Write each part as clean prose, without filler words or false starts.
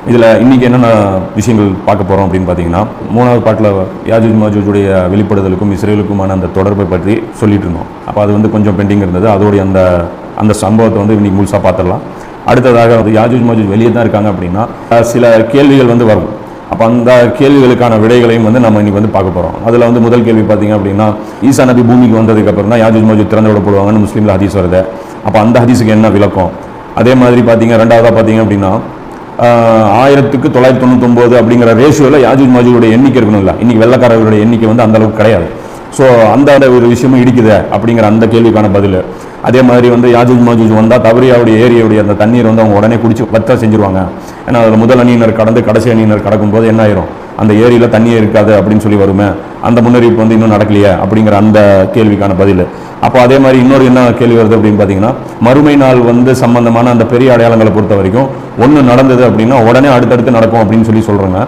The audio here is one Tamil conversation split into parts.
இதில் இன்றைக்கி என்னென்ன விஷயங்கள் பார்க்க போகிறோம் அப்படின்னு பார்த்தீங்கன்னா, 3வது பாட்டில் யாஜூஜ் மாஜூஜுடைய வெளிப்படுதலுக்கும் இஸ்ரேலுக்குமான அந்த தொடர்பை பற்றி சொல்லிட்டு இருந்தோம். அப்போ அது வந்து கொஞ்சம் பெண்டிங் இருந்தது. அதோடைய அந்த சம்பவத்தை வந்து இன்றைக்கி முழுசாக பார்த்துடலாம். அடுத்ததாக யாஜூஜ் மாஜூஜ் வெளியே தான் இருக்காங்க அப்படின்னா சில கேள்விகள் வந்து வரும். அப்போ அந்த கேள்விகளுக்கான விடைகளையும் வந்து நம்ம இன்றைக்கி வந்து பார்க்க போகிறோம். அதில் வந்து முதல் கேள்வி பார்த்தீங்க அப்படின்னா, ஈசா நபி பூமிக்கு வந்ததுக்கப்புறம் தான் யாஜூஜ் மாஜூஜ் திறந்து விடப்படுவாங்கன்னு முஸ்லீமில் ஹதீஸ் வருது. அப்போ அந்த ஹதீஸுக்கு என்ன விளக்கம்? அதே மாதிரி பார்த்தீங்க ரெண்டாவதாக பார்த்தீங்க அப்படின்னா 1999 அப்படிங்கிற ரேஷியோவில் யாஜூஜ் மாஜூஜுடைய எண்ணிக்கை இருக்கணும். இல்லை, இன்றைக்கி வெள்ளக்காரர்களுடைய எண்ணிக்கை வந்து அந்த அளவுக்கு கிடையாது. ஸோ அந்த ஒரு விஷயமும் இடிக்குது அப்படிங்கிற அந்த கேள்விக்கான பதில். அதே மாதிரி வந்து யாஜூஜ் மாஜூஜ் வந்தால் தபரியாவுடைய ஏரியாவுடைய அந்த தண்ணீர் வந்து அவங்க உடனே குடிச்சு வத்த செஞ்சுருவாங்க. ஏன்னா அதில் முதல் அணியினர் கடந்து கடைசி அணியினர் கடக்கும்போது என்ன ஆயிரும், அந்த ஏரியில் தண்ணியே இருக்காது அப்படின்னு சொல்லி வருமே. அந்த முன்னறிவிப்பு வந்து இன்னும் நடக்கலையே அப்படிங்கிற அந்த கேள்விக்கான பதில். அப்போ அதே மாதிரி இன்னொரு என்ன கேள்வி வருது அப்படின்னு பார்த்தீங்கன்னா, மறுமை நாள் வந்து சம்பந்தமான அந்த பெரிய அடையாளங்களை பொறுத்த வரைக்கும் ஒன்று நடந்தது அப்படின்னா உடனே அடுத்தடுத்து நடக்கும் அப்படின்னு சொல்லி சொல்கிறாங்க.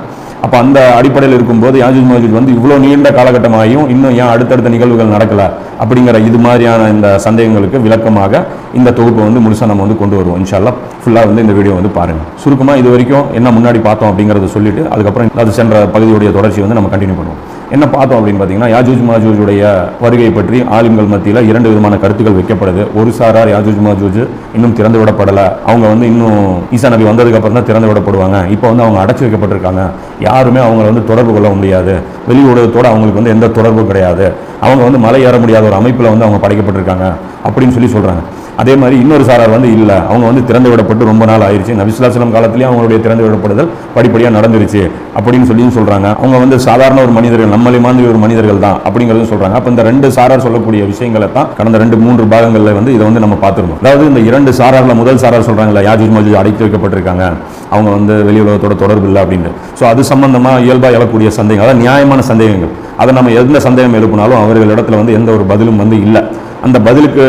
அப்போ அந்த அடிப்படையில் இருக்கும்போது யாஜூஜ் மாஜூஜ் வந்து இவ்வளோ நீண்ட காலகட்டமாகியும் இன்னும் ஏன் அடுத்தடுத்த நிகழ்வுகள் நடக்கலை அப்படிங்கிற இது மாதிரியான இந்த சந்தேகங்களுக்கு விளக்கமாக இந்த தொகுப்பை வந்து முழுசாக நம்ம வந்து கொண்டு வருவோம். இன்ஷா அல்லாஹ் ஃபுல்லாக வந்து இந்த வீடியோ வந்து பாருங்கள். சுருக்கமாக இது வரைக்கும் என்ன முன்னாடி பார்த்தோம் அப்படிங்கிறத சொல்லிட்டு அதுக்கப்புறம் அது சென்ற பகுதியுடைய தொடர்ச்சி வந்து நம்ம கண்டினியூ பண்ணுவோம். என்ன பார்த்தோம் அப்படின்னு பார்த்தீங்கன்னா, யாஜூஜ் மாஜூஜுடைய வருகை பற்றி ஆலிம்கள் மத்தியில் 2 விதமான கருத்துக்கள் வைக்கப்படுது. ஒரு சாரார் யாஜூஜ் மாஜூஜ் இன்னும் திறந்து விடப்படலை, அவங்க வந்து இன்னும் ஈசா நபி வந்ததுக்கு அப்புறம் தான் திறந்து விடப்படுவாங்க, இப்போ வந்து அவங்க அடைச்சி வைக்கப்பட்டிருக்காங்க, யாருமே அவங்கள வந்து தொடர்பு கொள்ள முடியாது, வெளி ஊடகத்தோடு அவங்களுக்கு வந்து எந்த தொடர்பும் கிடையாது, அவங்க வந்து மலை ஏற முடியாத ஒரு அமைப்பில் வந்து அவங்க படைக்கப்பட்டிருக்காங்க அப்படின்னு சொல்லி சொல்கிறாங்க. அதே மாதிரி இன்னொரு சாரார் வந்து இல்லை, அவங்க வந்து திறந்து விடப்பட்டு ரொம்ப நாள் ஆயிடுச்சு, நபி ஸல்லல்லாஹு அலைஹி வஸல்லம் காலத்திலேயே அவங்களுடைய திறந்து விடப்படுதல் படிப்படியாக நடந்துருச்சு அப்படின்னு சொல்லி சொல்கிறாங்க. அவங்க வந்து சாதாரண ஒரு மனிதர்கள், நம்மளை மாதிரி ஒரு மனிதர்கள் தான் அப்படிங்கிறது சொல்கிறாங்க. அப்போ இந்த 2 சாரார் சொல்லக்கூடிய விஷயங்களை தான் கடந்த 2-3 பாகங்களில் வந்து இதை வந்து நம்ம பார்த்துருந்தோம். அதாவது இந்த 2 சாராரில் முதல் சாரார் சொல்கிறாங்களா, யாஜூஜ் மாஜூஜ் அடைத்து வைக்கப்பட்டிருக்காங்க, அவங்க வந்து வெளி உலகத்தோட தொடர்பு இல்லை அப்படின்னு. ஸோ அது சம்பந்தமாக இயல்பாக எழக்கூடிய சந்தேகம், அதாவது நியாயமான சந்தேகங்கள். அதை நம்ம எந்த சந்தேகம் எழுப்பினாலும் அவர்களிடத்துல வந்து எந்த ஒரு பதிலும் வந்து இல்லை. அந்த பதிலுக்கு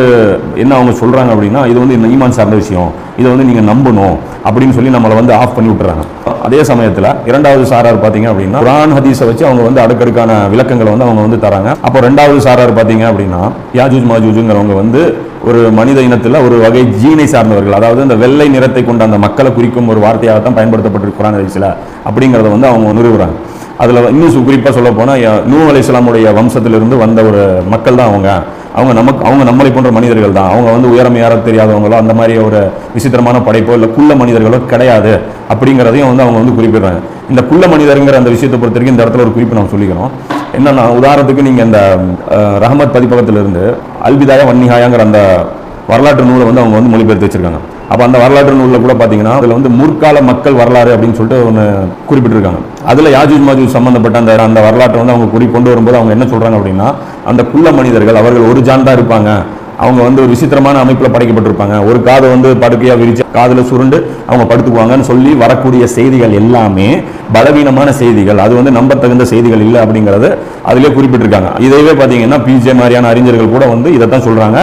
என்ன அவங்க சொல்கிறாங்க அப்படின்னா, இது வந்து இந்த ஈமான் சார்ந்த விஷயம், இதை வந்து நீங்கள் நம்பணும் அப்படின்னு சொல்லி நம்மளை வந்து ஆஃப் பண்ணி விட்டுறாங்க. அதே சமயத்தில் 2வது சாரார் பார்த்தீங்க அப்படின்னா, குர்ஆன் ஹதீஸை வச்சு அவங்க வந்து அடுக்கடுக்கான விளக்கங்களை வந்து அவங்க வந்து தராங்க. அப்போ 2வது சாரார் பார்த்தீங்க அப்படின்னா, யாஜூஜ் மாஜூஜுங்கிறவங்க வந்து ஒரு மனித இனத்தில் ஒரு வகை ஜீனை சார்ந்தவர்கள், அதாவது இந்த வெள்ளை நிறத்தை கொண்ட அந்த மக்களை குறிக்கும் ஒரு வார்த்தையாக தான் பயன்படுத்தப்பட்டிருக்கு குர்ஆன் ஹதீஸில் அப்படிங்கிறத வந்து அவங்க நிறுவுறாங்க. அதில் இன்னும் குறிப்பாக சொல்ல போனால் நூஹ் அலைஹிஸ்ஸலாமுடைய வம்சத்திலிருந்து வந்த ஒரு மக்கள் தான் அவங்க நம்மளை போன்ற மனிதர்கள் தான். அவங்க வந்து உயரம் ஏற தெரியாதவங்களோ அந்த மாதிரி ஒரு விசித்திரமான படைப்போ இல்லை குள்ள மனிதர்களோ கிடையாது அப்படிங்கிறதையும் வந்து அவங்க வந்து குறிப்பிடுறாங்க. இந்த குள்ள மனிதருங்கிற அந்த விஷயத்தை பொறுத்த வரைக்கும் இந்த இடத்துல ஒரு குறிப்பு நம்ம சொல்லிக்கிறோம். என்னன்னா, உதாரணத்துக்கு நீங்கள் இந்த ரஹமத் பதிப்பகத்திலிருந்து அல்பிதாயா வன்னிஹாயாங்கிற அந்த வரலாற்று நூலை வந்து அவங்க வந்து மொழிபெயர்த்து வச்சிருக்காங்க. அப்போ அந்த வரலாற்று நூலில் கூட பார்த்தீங்கன்னா அதில் வந்து முற்கால மக்கள் வரலாறு அப்படின்னு சொல்லிட்டு ஒன்று குறிப்பிட்டிருக்காங்க. அதில் யாஜூஜ் மாஜூஜ் சம்மந்தப்பட்ட அந்த வரலாற்றை வந்து அவங்க கொண்டு வரும்போது அவங்க என்ன சொல்கிறாங்க அப்படின்னா, அந்த குள்ள மனிதர்கள் அவர்கள் ஒரு ஜான் தான் இருப்பாங்க, அவங்க வந்து ஒரு விசித்திரமான அமைப்பில் படைக்கப்பட்டிருப்பாங்க, ஒரு காதை வந்து படுக்கையாக விரிச்சு காதில் சுருண்டு அவங்க படுத்துக்குவாங்கன்னு சொல்லி வரக்கூடிய செய்திகள் எல்லாமே பலவீனமான செய்திகள், அது வந்து நம்பத்தகுந்த செய்திகள் இல்லை அப்படிங்கிறது அதிலே குறிப்பிட்டிருக்காங்க. இதைவே பார்த்தீங்கன்னா பிஜே மாதிரியான அறிஞர்கள் கூட வந்து இதைத்தான் சொல்கிறாங்க.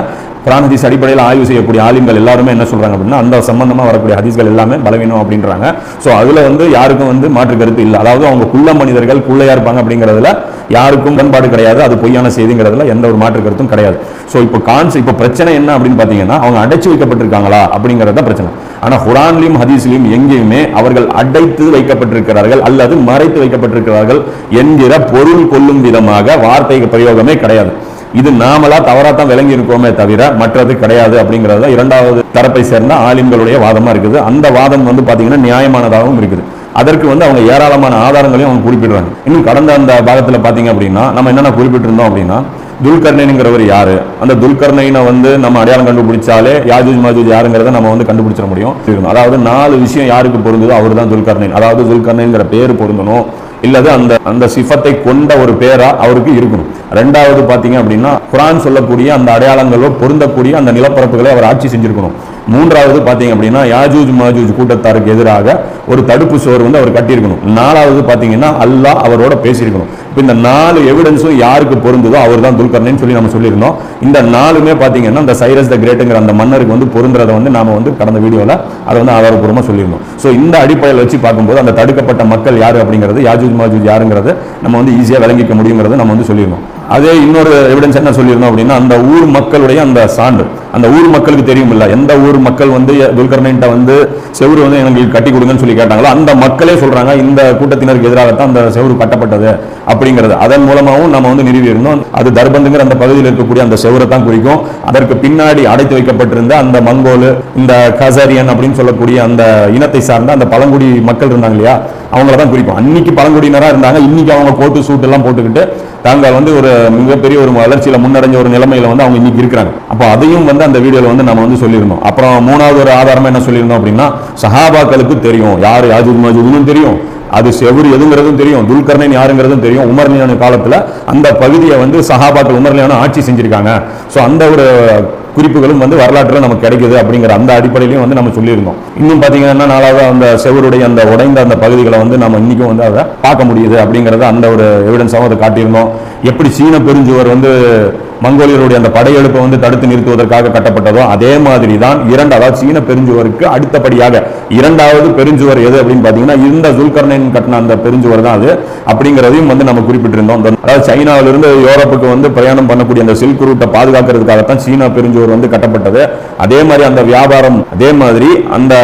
குர்ஆன் ஹதீஸ் அடிப்படையில் ஆய்வு செய்யக்கூடிய ஆலிம்கள் எல்லாருமே என்ன சொல்கிறாங்க அப்படின்னா, அந்த சம்பந்தமாக வரக்கூடிய ஹதீஸ்கள் எல்லாமே பலவீனம் அப்படின்றாங்க. ஸோ அதில் வந்து யாருக்கும் வந்து மாற்று கருத்து இல்லை. அதாவது அவங்க குள்ள மனிதர்கள் குள்ளையாக இருப்பாங்க அப்படிங்கிறதுல யாருக்கும் உடன்பாடு கிடையாது, அது பொய்யான செய்திங்கிறதுல எந்த ஒரு மாற்று கருத்தும் கிடையாது. ஸோ இப்போ பிரச்சனை என்ன அப்படின்னு பார்த்தீங்கன்னா, அவங்க அடைச்சு வைக்கப்பட்டிருக்காங்களா அப்படிங்கிறது தான் பிரச்சனை. ஆனால் குர்ஆன்லையும் ஹதீஸ்லையும் எங்கேயுமே அவர்கள் அடைத்து வைக்கப்பட்டிருக்கிறார்கள் அல்லது மறைத்து வைக்கப்பட்டிருக்கிறார்கள் என்கிற பொருள் கொள்ளும் விதமாக வார்த்தை பிரயோகமே கிடையாது. இது நாமளா தவறாத்தான் விளங்கி இருக்கோமே தவிர மற்றது கிடையாது அப்படிங்கிறது 2வது தரப்பை சேர்ந்த ஆலிம்களுடைய வாதமா இருக்குது. அந்த வாதம் வந்து பாத்தீங்கன்னா நியாயமானதாகவும் இருக்குது. அதற்கு வந்து அவங்க ஏராளமான ஆதாரங்களையும் அவங்க குறிப்பிடுறாங்க. இன்னும் கடந்த அந்த பாகத்தில் பார்த்தீங்க அப்படின்னா நம்ம என்னென்ன குறிப்பிட்டிருந்தோம் அப்படின்னா, துல்கர்னைன்ங்கிறவர் யாரு, அந்த துல்கர்னைனை வந்து நம்ம அடையாளம் கண்டுபிடிச்சாலே யாஜூஜ் மாஜூஜ் யாருங்கிறத நம்ம வந்து கண்டுபிடிச்சிட முடியும். அதாவது 4 விஷயம் யாருக்கு பொருந்ததோ அவர் தான் துல்கர்னைன். அதாவது துல்கர்னைன்கிற பேர் பொருந்தணும், இல்லது அந்த சிஃபத்தை கொண்ட ஒரு பேரா அவருக்கு இருக்கணும். 2வது பார்த்தீங்க அப்படின்னா, குர்ஆன் சொல்லக்கூடிய அந்த அடையாளங்களோ பொருந்தக்கூடிய அந்த நிலப்பரப்புகளை அவர் ஆட்சி செஞ்சிருக்கணும். 3வது பார்த்தீங்க அப்படின்னா, யாஜூஜ் மாஜூஜ் கூட்டத்தாருக்கு எதிராக ஒரு தடுப்பு சுவர் வந்து அவர் கட்டியிருக்கணும். 4வது பார்த்தீங்கன்னா, அல்லாஹ் அவரோட பேசியிருக்கணும். இப்போ இந்த 4 எவிடன்ஸும் யாருக்கு பொருந்ததோ அவர் தான் துல்கர்னைன்னு சொல்லி நம்ம சொல்லியிருந்தோம். இந்த 4மே பார்த்தீங்கன்னா இந்த சைரஸ் த கிரேட்டுங்கிற அந்த மன்னருக்கு வந்து பொருந்துறதை வந்து நாம வந்து கடந்த வீடியோவில் அதை வந்து ஆதாரப்பூர்வமாக சொல்லியிருந்தோம். ஸோ இந்த அடிப்படையில் வச்சு பார்க்கும்போது அந்த தடுக்கப்பட்ட மக்கள் யாரு அப்படிங்கிறது, யாஜூஜ் மாஜூஜ் யாருங்கிறது நம்ம வந்து ஈஸியாக விளங்கிக்க முடியுங்கிறது நம்ம வந்து சொல்லியிருந்தோம். அதே இன்னொரு எவிடன்ஸ் என்ன சொல்லியிருந்தோம் அப்படின்னா, அந்த ஊர் மக்களுடைய அந்த சான்று, அந்த ஊர் மக்களுக்கு தெரியும் இல்ல, எந்த ஊர் மக்கள் வந்து துல்கர்னைன்ட்ட வந்து செவுரு வந்து எங்களுக்கு கட்டி கொடுங்கன்னு சொல்லி கேட்டாங்களோ அந்த மக்களே சொல்றாங்க இந்த கூட்டத்தினருக்கு எதிராகத்தான் அந்த செவுரு கட்டப்பட்டது அப்படிங்கிறது. அதன் மூலமாகவும் நம்ம வந்து நிறுவி இருந்தோம். அது தர்பந்துங்கிற அந்த பகுதியில் இருக்கக்கூடிய அந்த செவுரை தான் குறிக்கும். அதற்கு பின்னாடி அடைத்து வைக்கப்பட்டிருந்த அந்த மங்கோல், இந்த கசரியன் அப்படின்னு சொல்லக்கூடிய அந்த இனத்தை சார்ந்த அந்த பழங்குடி மக்கள் இருந்தாங்க இல்லையா, அவங்கள தான் குறிக்கும். அன்னைக்கு பழங்குடியினரா இருந்தாங்க, இன்னைக்கு அவங்க கோட்டு சூட் எல்லாம் போட்டுக்கிட்டு தாங்கள் வந்து ஒரு மிகப்பெரிய ஒரு வளர்ச்சியில முன்னடைஞ்ச ஒரு நிலைமையில வந்து அவங்க இன்னைக்கு இருக்கிறாங்க. அப்போ அதையும் வந்து அந்த வீடியோல வந்து நம்ம வந்து சொல்லியிருந்தோம். அப்புறம் மூணாவது ஒரு ஆதாரமா என்ன சொல்லியிருந்தோம் அப்படின்னா, சஹாபாக்களுக்கு தெரியும் யார் யாஜூஜ் மாஜூஜ்னு தெரியும், அது செவுரு எதுங்கிறதும் தெரியும், துல்கர்னைன் யாருங்கிறதும் தெரியும். உமர்லியான காலத்துல அந்த பகுதியை வந்து சஹாபாக்கள் உமர்லியான ஆட்சி செஞ்சிருக்காங்க. ஸோ அந்த ஒரு குறிப்புகளும் வந்து வரலாற்றில் நமக்கு கிடைக்குது அப்படிங்கிற அந்த அடிப்படையிலையும் வந்து நம்ம சொல்லியிருந்தோம். இன்னும் பார்த்தீங்கன்னா நாளாக அந்த செவருடைய அந்த உடைந்த அந்த பகுதிகளை வந்து நம்ம இன்னைக்கும் வந்து அதை பார்க்க முடியுது அப்படிங்கிறத அந்த ஒரு எவிடன்ஸாகவும் அதை காட்டியிருந்தோம். எப்படி சீன பெருஞ்சுவர் வந்து மங்கோலியருடைய அந்த படையெடுப்பை வந்து தடுத்து நிறுத்துவதற்காக கட்டப்பட்டதோ அதே மாதிரி தான் அதாவது சீன பெருஞ்சுவருக்கு அடுத்தபடியாக இரண்டாவது பெருஞ்சுவர் எது அப்படின்னு பார்த்தீங்கன்னா இந்த துல்கர்னைன் கட்டின அந்த பெருஞ்சுவர் தான் அது அப்படிங்கிறதையும் வந்து நம்ம குறிப்பிட்டிருந்தோம். அதாவது சைனாவிலிருந்து யூரோப்புக்கு வந்து பிரயாணம் பண்ணக்கூடிய அந்த சில்க் ரூட்டை பாதுகாக்கிறதுக்காகத்தான் சீனா பெருஞ்சுவர் வந்து கட்டப்பட்டது. அதே மாதிரி அந்த வியாபாரம், அதே மாதிரி அந்த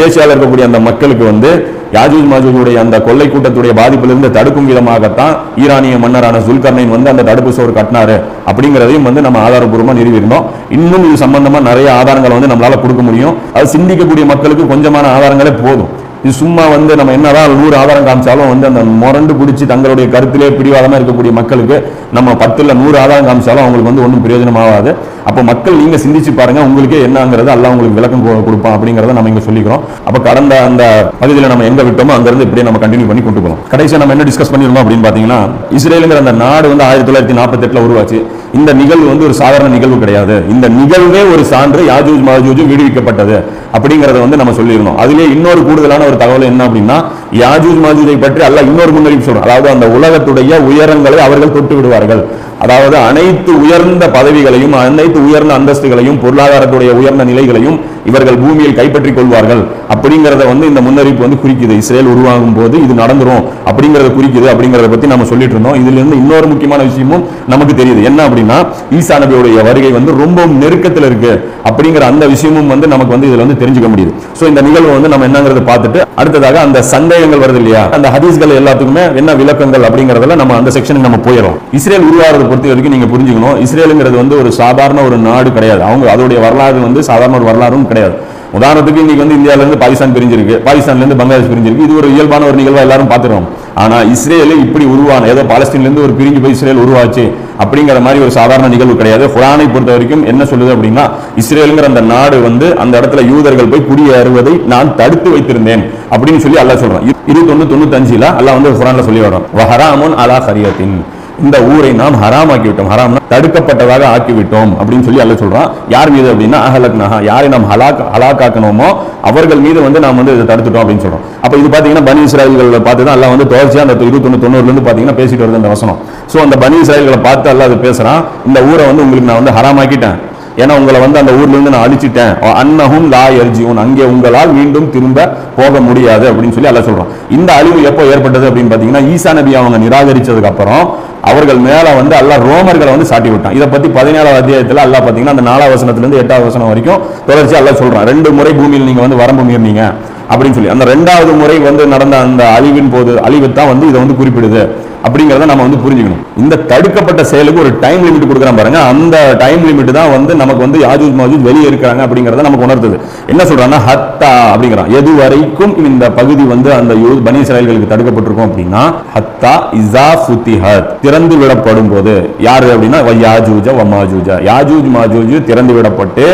ஏசியாவில் இருக்கக்கூடிய அந்த மக்களுக்கு வந்து யாஜூஜ் மாஜூஜுடைய அந்த கொள்ளை கூட்டத்துடைய பாதிப்பிலிருந்து தடுக்கும் விதமாகத்தான் ஈரானிய மன்னரான துல்கர்னைன் வந்து அந்த தடுப்பு சுவர் கட்டினாரு அப்படிங்கிறதையும் வந்து நம்ம ஆதாரபூர்வமா நிறுவியிருந்தோம். இன்னும் இது சம்பந்தமா நிறைய ஆதாரங்களை வந்து நம்மளால கொடுக்க முடியும். அது சிந்திக்கக்கூடிய மக்களுக்கு கொஞ்சமான ஆதாரங்களே போதும். இது சும்மா வந்து நம்ம என்னதான் 100 ஆதாரம் காமிச்சாலும் வந்து அந்த முரண்டு பிடிச்சி தங்களுடைய கருத்திலே பிடிவாதமா இருக்கக்கூடிய மக்களுக்கு நம்ம 10 இல்ல 100 ஆதாரம் காமிச்சாலும் அவங்களுக்கு வந்து ஒன்றும் பிரயோஜனமாகாது. அப்போ மக்கள் நீங்க சிந்திச்சு பாருங்க, உங்களுக்கே என்னங்கிறது அல்லாஹ் உங்களுக்கு விளக்கம் கொடுப்பான் அப்படிங்கறத நம்ம இங்க சொல்லிக்கிறோம். அப்ப கடந்த அந்த பகுதியில் நம்ம எங்க விட்டோமோ அங்க இருந்து இப்படியே நம்ம கண்டினியூ பண்ணி கொண்டு போகலாம். கடைசியா நம்ம என்ன டிஸ்கஸ் பண்ணிருந்தோம் அப்படின்னு பாத்தீங்கன்னா, இஸ்ரேலுங்கிற அந்த நாடு வந்து 1948 உருவாச்சு. இந்த நிகழ்வு வந்து ஒரு சாதாரண நிகழ்வு கிடையாது. இந்த நிகழ்வே ஒரு சான்று யாஜூஜ் மாஜூஜ் விடுவிக்கப்பட்டது அப்படிங்கறத வந்து நம்ம சொல்லியிருந்தோம். அதிலே இன்னொரு கூடுதலான ஒரு தகவல் என்ன அப்படின்னா, யாஜூஜ் மாஜூஜை பற்றி அல்லாஹ் இன்னொரு முன்னறிவிப்பு சொல்றான். அதாவது அந்த உலகத்துடைய உயரங்களை அவர்கள் தொட்டு விடுவார்கள். அதாவது அனைத்து உயர்ந்த பதவிகளையும், அனைத்து உயர்ந்த அந்தஸ்துகளையும், பொருளாதாரத்துடைய உயர்ந்த நிலைகளையும் இவர்கள் பூமியில் கைப்பற்றிக் கொள்வார்கள் அப்படிங்கறத வந்து இந்த முன்னறிவிப்பு வந்து குறிக்குது. இஸ்ரேல் உருவாகும் போது இது நடந்துரும் அப்படிங்கறத குறிக்குது அப்படிங்கறத பத்தி நம்ம சொல்லிட்டு இருந்தோம். இதுல இருந்து இன்னொரு முக்கியமான விஷயமும் நமக்கு தெரியுது. என்ன அப்படின்னா, ஈசா நபியுடைய வருகை வந்து ரொம்ப நெருக்கத்தில் இருக்கு அப்படிங்கிற அந்த விஷயமும் வந்து நமக்கு வந்து இதுல வந்து தெரிஞ்சுக்க முடியுது. சோ இந்த நிகழ்வு வந்து நம்ம என்னங்கிறத பார்த்துட்டு அடுத்ததாக அந்த சந்தேகங்கள் வருது இல்லையா, அந்த ஹதீஸ்கள் எல்லாத்துக்குமே என்ன விளக்கங்கள் அப்படிங்கறதுல நம்ம அந்த செக்ஷனுக்கு நம்ம போயிடும். இஸ்ரேல் உருவாகிறது பொறுத்த வரைக்கும் நீங்க புரிஞ்சுக்கணும், இஸ்ரேலுங்கிறது வந்து ஒரு சாதாரண ஒரு நாடு கிடையாது. அவங்க அதோடைய வரலாறு வந்து சாதாரண ஒரு வரலாறும் கிடையாது. உதாரணத்துக்கு இன்னைக்கு வந்து இந்தியாவில இருந்து பாகிஸ்தான் பிரிஞ்சிருக்கு, பாகிஸ்தான்ல இருந்து பங்களாதேஷ் பிரிஞ்சிருக்கு. இது ஒரு இயல்பான ஒரு நிகழ்வா எல்லாரும் பார்த்துருவோம். ஆனா இஸ்ரேல் இப்படி உருவான, ஏதோ பாலஸ்தீன்ல இருந்து ஒரு பிரிஞ்சு போய் இஸ்ரேல் உருவாச்சு அப்படிங்கிற மாதிரி ஒரு சாதாரண நிகழ்வு கிடையாது. குர்ஆனை பொறுத்த வரைக்கும் என்ன சொல்லுது அப்படின்னா, இஸ்ரேலுங்கிற அந்த நாடு வந்து அந்த இடத்துல யூதர்கள் போய் குடியேறுவதை நான் தடுத்து வைத்திருந்தேன் அப்படின்னு சொல்லி அல்லாஹ் சொல்றான். 21:95 அல்லாஹ் வந்து குர்ஆன்ல சொல்லி வரோம், வஹராமுன் அலா கரியத்தின், இந்த ஊரை நாம் ஹராமாக்கி விட்டோம், ஹராம்னா தடுக்கப்பட்டதாக ஆக்கிவிட்டோம் அப்படின்னு சொல்லி அல்லாஹ் சொல்றான். யார் மீது அப்படின்னா, அஹலக்னஹா, யாரை நாம் ஹலாக்காக்கணுமோ அவர்கள் மீது வந்து நாம் வந்து இதை தடுத்துட்டோம் அப்படின்னு சொல்றோம். அப்ப இது பாத்தீங்கன்னா பனி இஸ்ராயல்களை பார்த்து தான் அல்லாஹ் வந்து தொடர்ச்சியா அந்த 21:90 இருந்து பாத்தீங்கன்னா பேசிட்டு வருது அந்த வசனம். சோ அந்த பனி இஸ்ராயல்களை பார்த்து அல்லாஹ் அது பேசுறான், இந்த ஊரை வந்து உங்களுக்கு நான் வந்து ஹராமாக்கிட்டேன், ஏன்னா உங்களை வந்து அந்த ஊர்ல இருந்து நான் அழிச்சிட்டேன், அன்னஹும் லா யர்ஜிஊன், அங்கே உங்களால் மீண்டும் திரும்ப போக முடியாது அப்படின்னு சொல்லி அல்லாஹ் சொல்றான். இந்த அழிவு எப்போ ஏற்பட்டது அப்படின்னு பாத்தீங்கன்னா, ஈசா நபி அவங்க நிராகரிச்சதுக்கு அப்புறம் அவர்கள் மேல வந்து அல்லாஹ் ரோமர்களை வந்து சாட்டி விட்டான். இதை பத்தி 17வது அத்தியாயத்துல அல்லாஹ் பாத்தீங்கன்னா அந்த 4வது வசனத்துல இருந்து 8வது வசனம் வரைக்கும் தொடர்ச்சியா அல்லாஹ் சொல்றான், 2 முறை பூமியில் நீங்க வந்து வரம்பு மீறினீங்க அப்படின்னு சொல்லி. அந்த 2வது முறை வந்து நடந்த அந்த அழிவின் போது அழிவு தான் வந்து இதை வந்து குறிப்பிடுது அப்படிங்கறத நம்ம வந்து புரிஞ்சுக்கணும். இந்த தடுக்கப்பட்ட செயலுக்கு ஒரு டைம் லிமிட் கொடுக்குறான் பாருங்க, அந்த டைம் லிமிட் தான் வந்து நமக்கு வந்து யாஜூஜ் மாஜூஜ் வெளியே இருக்கிறாங்க அப்படிங்கறத நமக்கு உணர்த்துது. என்ன சொல்றான்னா, ஹத்தா அப்படிங்கிறான், எது வரைக்கும் இந்த பகுதி வந்து அந்த பனி இஸ்ராயல்களுக்கு தடுக்கப்பட்டிருக்கும் அப்படின்னா, ஹத்தா இஸா ஃபுத்திஹத், திறந்து விடப்படும் போது. யாரு அப்படின்னா, யாஜூஜ வமாஜூஜ, யாஜூஜ் மாஜூஜ் திறந்து விடப்பட்டு,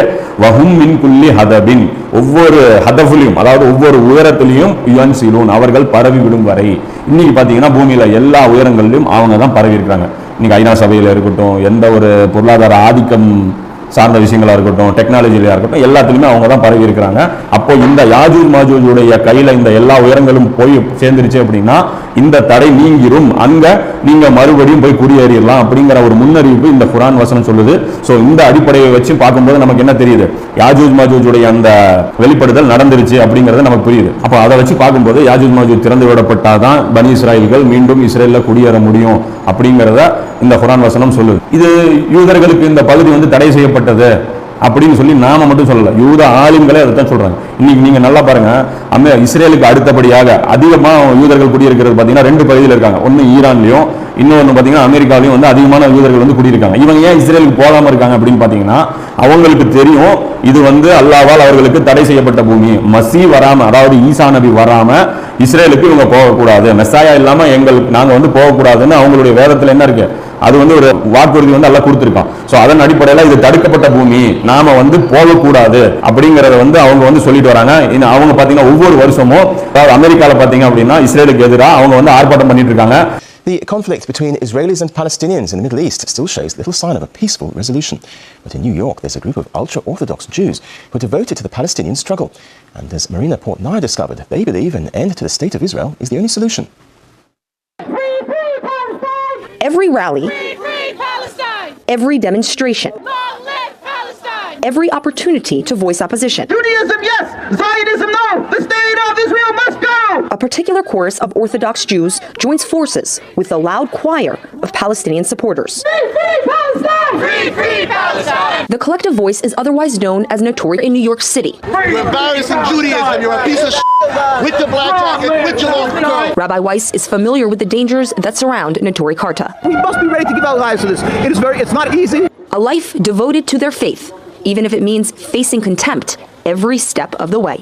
வஹும் மின் குல்லி ஹதபின், ஒவ்வொரு ஹதஃபிலும் அதாவது ஒவ்வொரு உயரத்திலையும் யுன்சிலூன், அவர்கள் பரவி விடும் வரை. இன்னைக்கு பாத்தீங்கன்னா பூமியில எல்லா உயரங்களிலும் அவங்க தான் பரவி இருக்கிறாங்க. இன்னைக்கு ஐநா சபையில இருக்கட்டும், எந்த ஒரு பொருளாதார ஆதிக்கம் சார்ந்த விஷயங்களா இருக்கட்டும், டெக்னாலஜியா இருக்கட்டும், எல்லாத்துலயுமே அவங்க தான் பரவி இருக்கிறாங்க. அப்போ இந்த யாஜூஜ் மாஜூஜுடைய கையில இந்த எல்லா உயரங்களும் போய் சேர்ந்துருச்சு அப்படின்னா இந்த தடை நீங்கிரும், அங்க நீங்க மறுபடியும் போய் குடியேறிடலாம் அப்படிங்கிற ஒரு முன்னறிவிப்பு இந்த குர்ஆன் வசனம் சொல்லுது. சோ இந்த அடிப்படையை வச்சு பார்க்கும்போது நமக்கு என்ன தெரியுது, யாஜூஜ் மாஜூஜுடைய அந்த வெளிப்படுதல் நடந்துருச்சு அப்படிங்கறது நமக்கு புரியுது. அப்போ அதை வச்சு பார்க்கும்போது யாஜூஜ் மாஜூஜ் திறந்து விடப்பட்டாதான் பனி இஸ்ராயல்கள் மீண்டும் இஸ்ரேல்ல குடியேற முடியும் அப்படிங்கறத இந்த குர்ஆன் வசனம் சொல்லுது. இது யூதர்களுக்கு இந்த பகுதி வந்து தடை செய்யப்பட்டது, அப்படின்னு சொல்லி நாம மட்டும் சொல்லல, யூத ஆளுங்களே அதை தான் சொல்றாங்க. இன்னைக்கு நீங்க நல்லா பாருங்க, இஸ்ரேலுக்கு அடுத்தபடியாக அதிகமா யூதர்கள் குடியிருக்கிறது பாத்தீங்கன்னா 2 பகுதியில் இருக்காங்க. ஒன்னு ஈரான்லயும், இன்னொன்னு பாத்தீங்கன்னா அமெரிக்காவிலும் வந்து அதிகமான யூதர்கள் வந்து குடியிருக்காங்க. இவங்க ஏன் இஸ்ரேலுக்கு போகாம இருக்காங்க அப்படின்னு பாத்தீங்கன்னா, அவங்களுக்கு தெரியும் இது வந்து அல்லாஹ்வால் அவர்களுக்கு தடை செய்யப்பட்ட பூமி, மசீ வராம, அதாவது ஈசா நபி வராம இஸ்ரேலுக்கு இவங்க போகக்கூடாது, மெசாயா இல்லாம நாங்க வந்து போகக்கூடாதுன்னு அவங்களுடைய வேதத்துல என்ன இருக்கு, அது வந்து ஒரு வாக்குறுதி வந்து எல்லாம் கொடுத்திருக்கான். சோ அதன் அடிப்படையில் இது தடுக்கப்பட்ட பூமி, நாம வந்து போகக்கூடாது அப்படிங்கறத வந்து அவங்க வந்து சொல்லிட்டு வராங்க. அவங்க பாத்தீங்கன்னா ஒவ்வொரு வருஷமும், அதாவது அமெரிக்கால பாத்தீங்க அப்படின்னா இஸ்ரேலுக்கு எதிராக அவங்க வந்து ஆர்ப்பாட்டம் பண்ணிட்டு இருக்காங்க. The conflict between Israelis and Palestinians in the Middle East still shows little sign of a peaceful resolution. But in New York, there's a group of ultra-Orthodox Jews who are devoted to the Palestinian struggle. And as Marina Portnoy discovered, they believe an end to the state of Israel is the only solution. Every rally, Free Palestine! every demonstration, Long live Palestine! every opportunity to voice opposition. Judaism, yes. Zionism, no. The state of Israel must go. A particular chorus of Orthodox Jews joins forces with the loud choir of Palestinian supporters. Free Palestine! Free Palestine! The collective voice is otherwise known as Notorious in New York City. You're embarrassing Judaism. You're a piece of with the black jacket, with your long coat. Rabbi Weiss is familiar with the dangers that surround Notori Karta. We must be ready to give our lives to this. It's not easy. A life devoted to their faith, even if it means facing contempt every step of the way.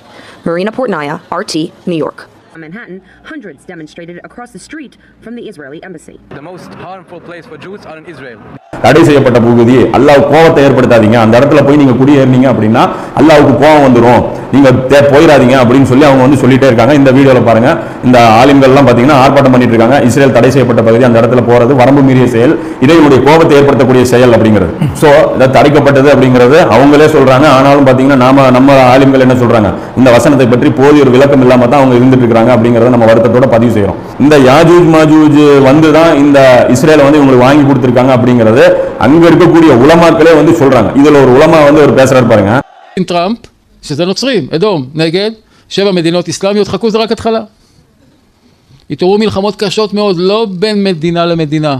Marina Portnoy, RT, New York. In Manhattan, hundreds demonstrated across the street from the Israeli embassy. The most harmful place for Jews are in Israel. தடை செய்யப்பட்ட பகுதி, அல்லாஹ் கோபத்தை ஏற்படுத்தாதீங்க, அந்த இடத்துல போய் நீங்க குடியேறினீங்க அப்படின்னா அல்லாஹ்வுக்கு கோபம் வந்துரும், நீங்க போயிடாதீங்க அப்படின்னு சொல்லி அவங்க வந்து சொல்லிட்டே இருக்காங்க. இந்த வீடியோல பாருங்க, இந்த ஆலிம்கள் எல்லாம் பாத்தீங்கன்னா ஆர்ப்பாட்டம் பண்ணிட்டு இருக்காங்க. இஸ்ரேல் தடை செய்யப்பட்ட பகுதி, அந்த இடத்துல போறது வரம்பு மீறிய செயல், இறைவனுடைய கோபத்தை ஏற்படுத்தக்கூடிய செயல் அப்படிங்கிறது. சோ இது தடைக்கப்பட்டது அப்படிங்கிறது அவங்களே சொல்றாங்க. ஆனாலும் பாத்தீங்கன்னா நம்ம ஆலிம்கள் என்ன சொல்றாங்க, இந்த வசனத்தை பற்றி போதிய ஒரு விளக்கம் இல்லாம தான் அவங்க இருந்துட்டு இருக்காங்க அப்படிங்கறத நம்ம வருத்தத்தோட பதிவு செய்யறோம். இந்த யாஜூஜ் மாஜூஜ் வந்து தான் இந்த இஸ்ரேலை வந்து இவங்களுக்கு வாங்கி கொடுத்திருக்காங்க அப்படிங்கிறது அங்க இருக்கக்கூடிய உலமாக்களே வந்து சொல்றாங்க. இதுல ஒரு உலமா வந்து ஒரு பேசுறாரு பாருங்க. טראמפ, שזה נוצרים, אדום, נגד, 7 מדינות אסלאמיות, חכו זה רק התחלה. התעוררו מלחמות קשות מאוד, לא בין מדינה למדינה,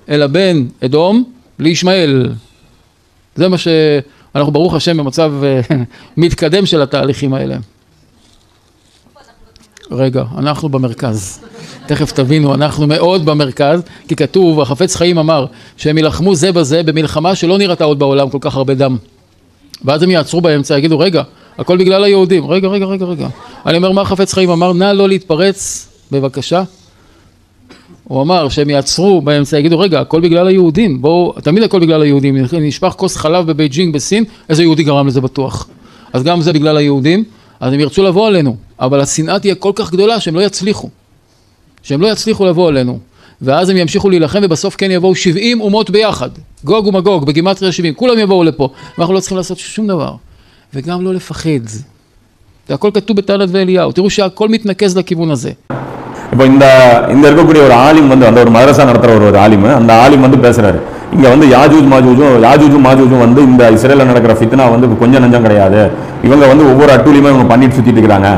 אלא בין אדום לישמעאל. זה מה שאנחנו ברוך השם במצב מתקדם של התהליכים האלה. רגע, אנחנו במרכז. תכף תבינו, אנחנו מאוד במרכז, כי כתוב, החפץ חיים אמר, שהם ילחמו זה בזה במלחמה שלא נראתה עוד בעולם כל כך הרבה דם. ואז הם יעצרו באמצע, יגידו, רגע, הכל בגלל היהודים. רגע. אני אומר, מה החפץ חיים אמר? נא לא להתפרץ, בבקשה. הוא אמר שהם יעצרו באמצע, יגידו, רגע, הכל בגלל היהודים. בואו, תמיד הכל בגלל היהודים. נשפך כוס חלב בבייג'ינג בסין, איזה יהודי גרם לזה בטוח. אז גם זה בגלל היהודים, אז הם ירצו לבוא עלינו. אבל השנאה תהיה כל כך גדולה שהם לא יצליחו לבוא עלינו. ואז הם ימשיכו להילחם, ובסוף כן יבואו 70 אומות ביחד. גוג ומגוג, בגימטריה 70, כולם יבואו לפה. ואנחנו לא צריכים לעשות שום דבר. וגם לא לפחד. זה הכל כתוב בתנת ואליהו. תראו שהכל מתנקז לכיוון הזה. இப்போ இந்த இருக்கக்கூடிய ஒரு ஆலிம் வந்து அந்த ஒரு மதரசா நடத்துற ஒரு ஆலிம், அந்த ஆலிம் வந்து பேசுறாரு, இங்க வந்து யாஜூஜ் மாஜூஜும் வந்து இந்த இஸ்ரேல்ல நடக்கிற ஃபித்னா வந்து கொஞ்சம் நஞ்சம் கிடையாது. இவங்க வந்து ஒவ்வொரு அட்டூழியமா இவங்க பண்ணிட்டு சுத்திட்டு இருக்காங்க.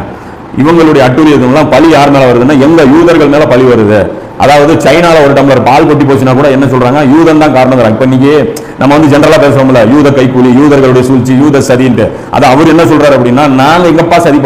இவங்களுடைய அட்டூழியத்துலாம் பழி யார் மேல வருதுன்னா எங்க யூதர்கள் மேல பழி வருது. அதாவது சைனால ஒரு டம்ளர் பால் கொட்டி போச்சுன்னா கூட என்ன சொல்றாங்க, யூதன் தான் காரணம். இப்ப இன்னைக்கு நம்ம வந்து ஜெனரலா பேசுறோம்ல, யூத கைக்கூலி, யூதர்களுடைய சூழ்ச்சி, யூத சதின்ட்டு. அது அவர் என்ன சொல்றாரு அப்படின்னா, நாங்க எங்கப்பா சதி